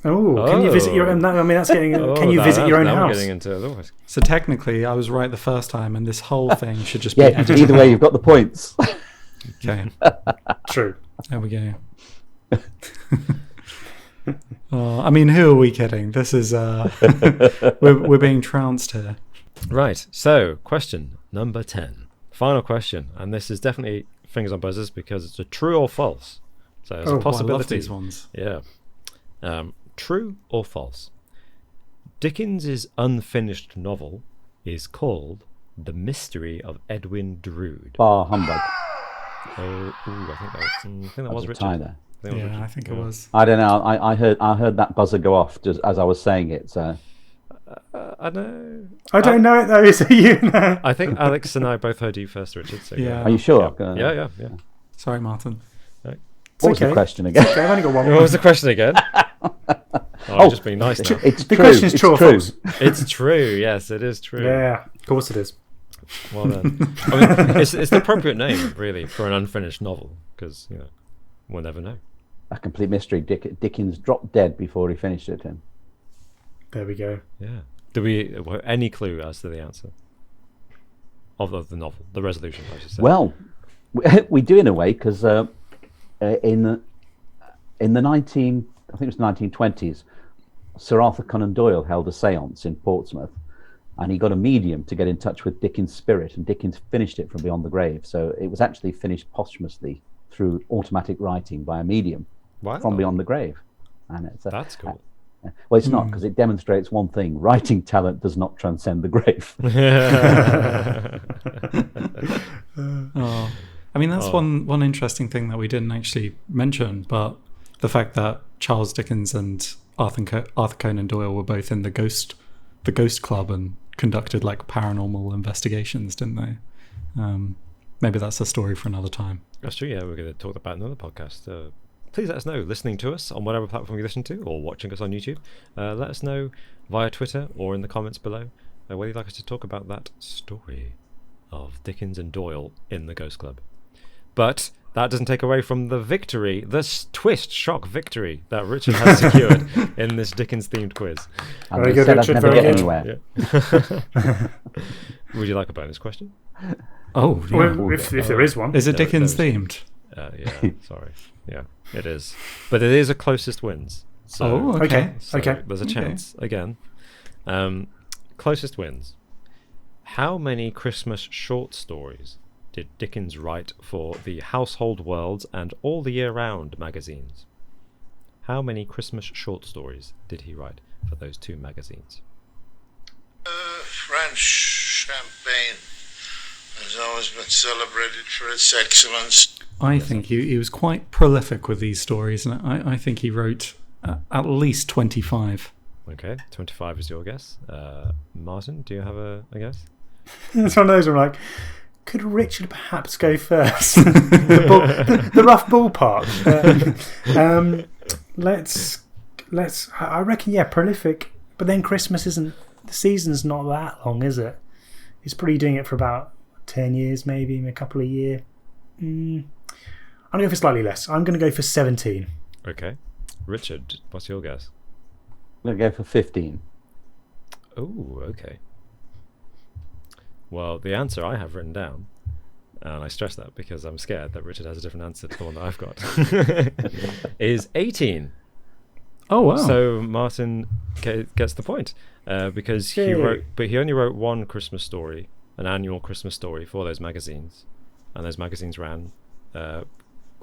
Oh, can you visit your own? I mean, that's getting. Can you visit your own now house? We're getting into otherwise. So technically, I was right the first time, and this whole thing should just be Yeah, edited either way, out. you've got the points. Okay, True. there we go. I mean, who are we kidding? This is we're being trounced here. Right. So, question number 10, final question, and this is definitely fingers on buzzers because it's a true or false. So there's a Oh, I love possibility. these ones. Yeah. True or false? Dickens's unfinished novel is called The Mystery of Edwin Drood. Bar humbug. I think that That was a Richard. tie there. Yeah, I think it was. I don't know. I heard that buzzer go off just as I was saying it. So I know. I don't know it though. So you know. I think Alex and I both heard you first, Richard. So Yeah. are you sure? Yeah. Sorry, Martin. What was the okay. question again? Okay, I've only got one. What was the question again? I'm just being nice now. It's The true. question's It's true or false? It's true. Yes, it is true. Yeah, of course it is. Well done. I mean, it's the appropriate name, really, for an unfinished novel, because we'll never know. A complete mystery. Dickens dropped dead before he finished it. Tim. There we go. Yeah. Do we any clue as to the answer of the novel, the resolution? I should say. Well, we do in a way because in the 1920s, Sir Arthur Conan Doyle held a séance in Portsmouth, and he got a medium to get in touch with Dickens' spirit, and Dickens finished it from Beyond the Grave. So it was actually finished posthumously through automatic writing by a medium from Beyond the Grave. And That's cool. Well, it's not, because it demonstrates one thing: writing talent does not transcend the grave. Oh, I mean, that's one interesting thing that we didn't actually mention, but the fact that Charles Dickens and Arthur Conan Doyle were both in the Ghost Club and conducted like paranormal investigations, didn't they? Maybe that's a story for another time. That's true. Yeah, we're going to talk about another podcast. Please let us know, listening to us on whatever platform you listen to, or watching us on YouTube. Let us know via Twitter or in the comments below whether you'd like us to talk about that story of Dickens and Doyle in the Ghost Club. But that doesn't take away from the victory, the twist shock victory that Richard has secured in this Dickens-themed quiz. And Very they good, said I'd Richard, never very get good. anywhere. Would you like a bonus question? Oh, yeah. Well, if there is one. Is it Dickens there's- themed? Yeah, sorry. Yeah, it is. But it is a closest wins. So, Oh, okay. Okay. so Okay. there's a chance, again. Closest wins. How many Christmas short stories did Dickens write for the Household Worlds and All the Year Round magazines? How many Christmas short stories did he write for those two magazines? French champagne has always been celebrated for its excellence. I think he was quite prolific with these stories, and I think he wrote at least 25. Okay, 25 is your guess. Martin, do you have a guess? It's one of those where I'm like, could Richard perhaps go first? the rough ballpark. I reckon, yeah, prolific. But then Christmas isn't, the season's not that long, is it? He's probably doing it for about 10 years, maybe a couple of years. I'm going to go for slightly less. I'm going to go for 17. Okay. Richard, what's your guess? I'm going to go for 15. Oh, okay. Well, the answer I have written down, and I stress that because I'm scared that Richard has a different answer to the one that I've got, is 18. Oh, wow. So Martin gets the point because he only wrote one Christmas story, an annual Christmas story for those magazines, and those magazines ran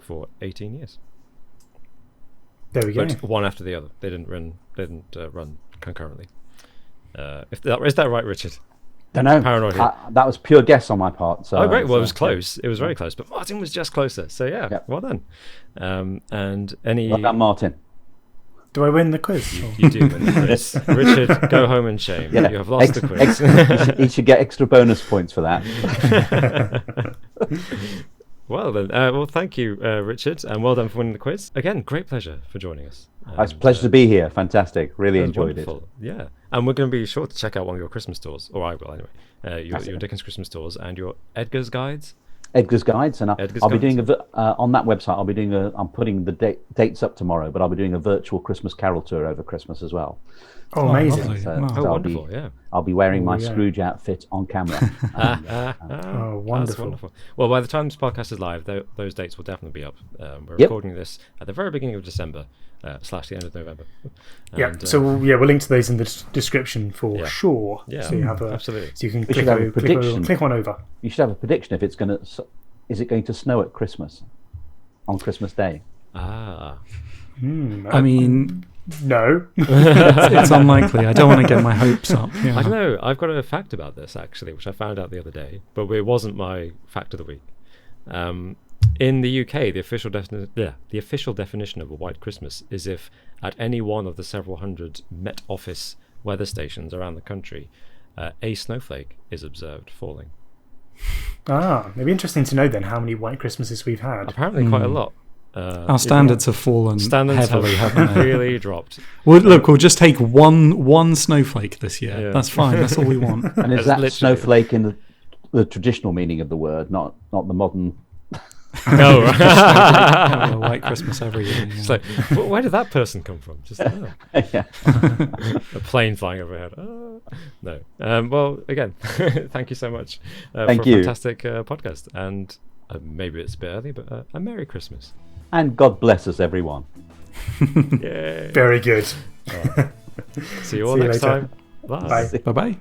for 18 years. There we go. But one after the other. They didn't run concurrently. Is that right, Richard? Don't know. Paranoid here. That was pure guess on my part. So, Oh, great. Well, it was so, close. It was very close. But Martin was just closer. So, yeah, Yep. well done. And any... Well done, Martin. Do I win the quiz? You do win the quiz. Richard, go home in shame. Yeah, You have lost the quiz. He should get extra bonus points for that. Well, then. Well, thank you, Richard. And well done for winning the quiz. Again, great pleasure for joining us. It's a pleasure to be here. Fantastic. Really That was enjoyed wonderful. Yeah. And we're going to be sure to check out one of your Christmas stores, or I will anyway. Your Dickens Christmas stores and your Edgar's Guides. Edgar's Guides, and Edgar's I'll be Guides. doing on that website. I'm putting the dates up tomorrow, but I'll be doing a virtual Christmas Carol tour over Christmas as well. Oh, amazing. lovely. So, Wow. Oh, so wonderful, yeah. I'll be wearing my yeah. Scrooge outfit on camera. Oh, wonderful. That's wonderful. Well, by the time this podcast is live, those dates will definitely be up. We're Yep. recording this at the very beginning of December / the end of November. Yeah, And, so we'll link to those in the description for Yeah. sure. Yeah, So you have absolutely. So you can We click, should have a prediction. click on over. You should have a prediction if it's going to. Is it going to snow at Christmas? On Christmas Day? Ah, I mean, No. it's unlikely. I don't want to get my hopes up. Yeah. I don't know. I've got a fact about this actually, which I found out the other day, but it wasn't my fact of the week. In the UK, the official definition of a white Christmas is if at any one of the several hundred Met Office weather stations around the country, a snowflake is observed falling. It'd be interesting to know then how many white Christmases we've had. Apparently, quite a lot. Our standards have fallen Standards heavily, have haven't they? really dropped. Well, look, we'll just take one snowflake this year. Yeah. That's fine. That's all we want. And is That's that literally- snowflake in the traditional meaning of the word, not the modern? No, Have a white Christmas every year. It's Yeah. like, where did that person come from? Just Yeah. a plane flying overhead. No. Well, again, thank you so much Thank for a you. fantastic podcast. And maybe it's a bit early, but a Merry Christmas. And God bless us, everyone. Yay. Very good. See you all See you next later. time. Bye. Bye. Bye bye.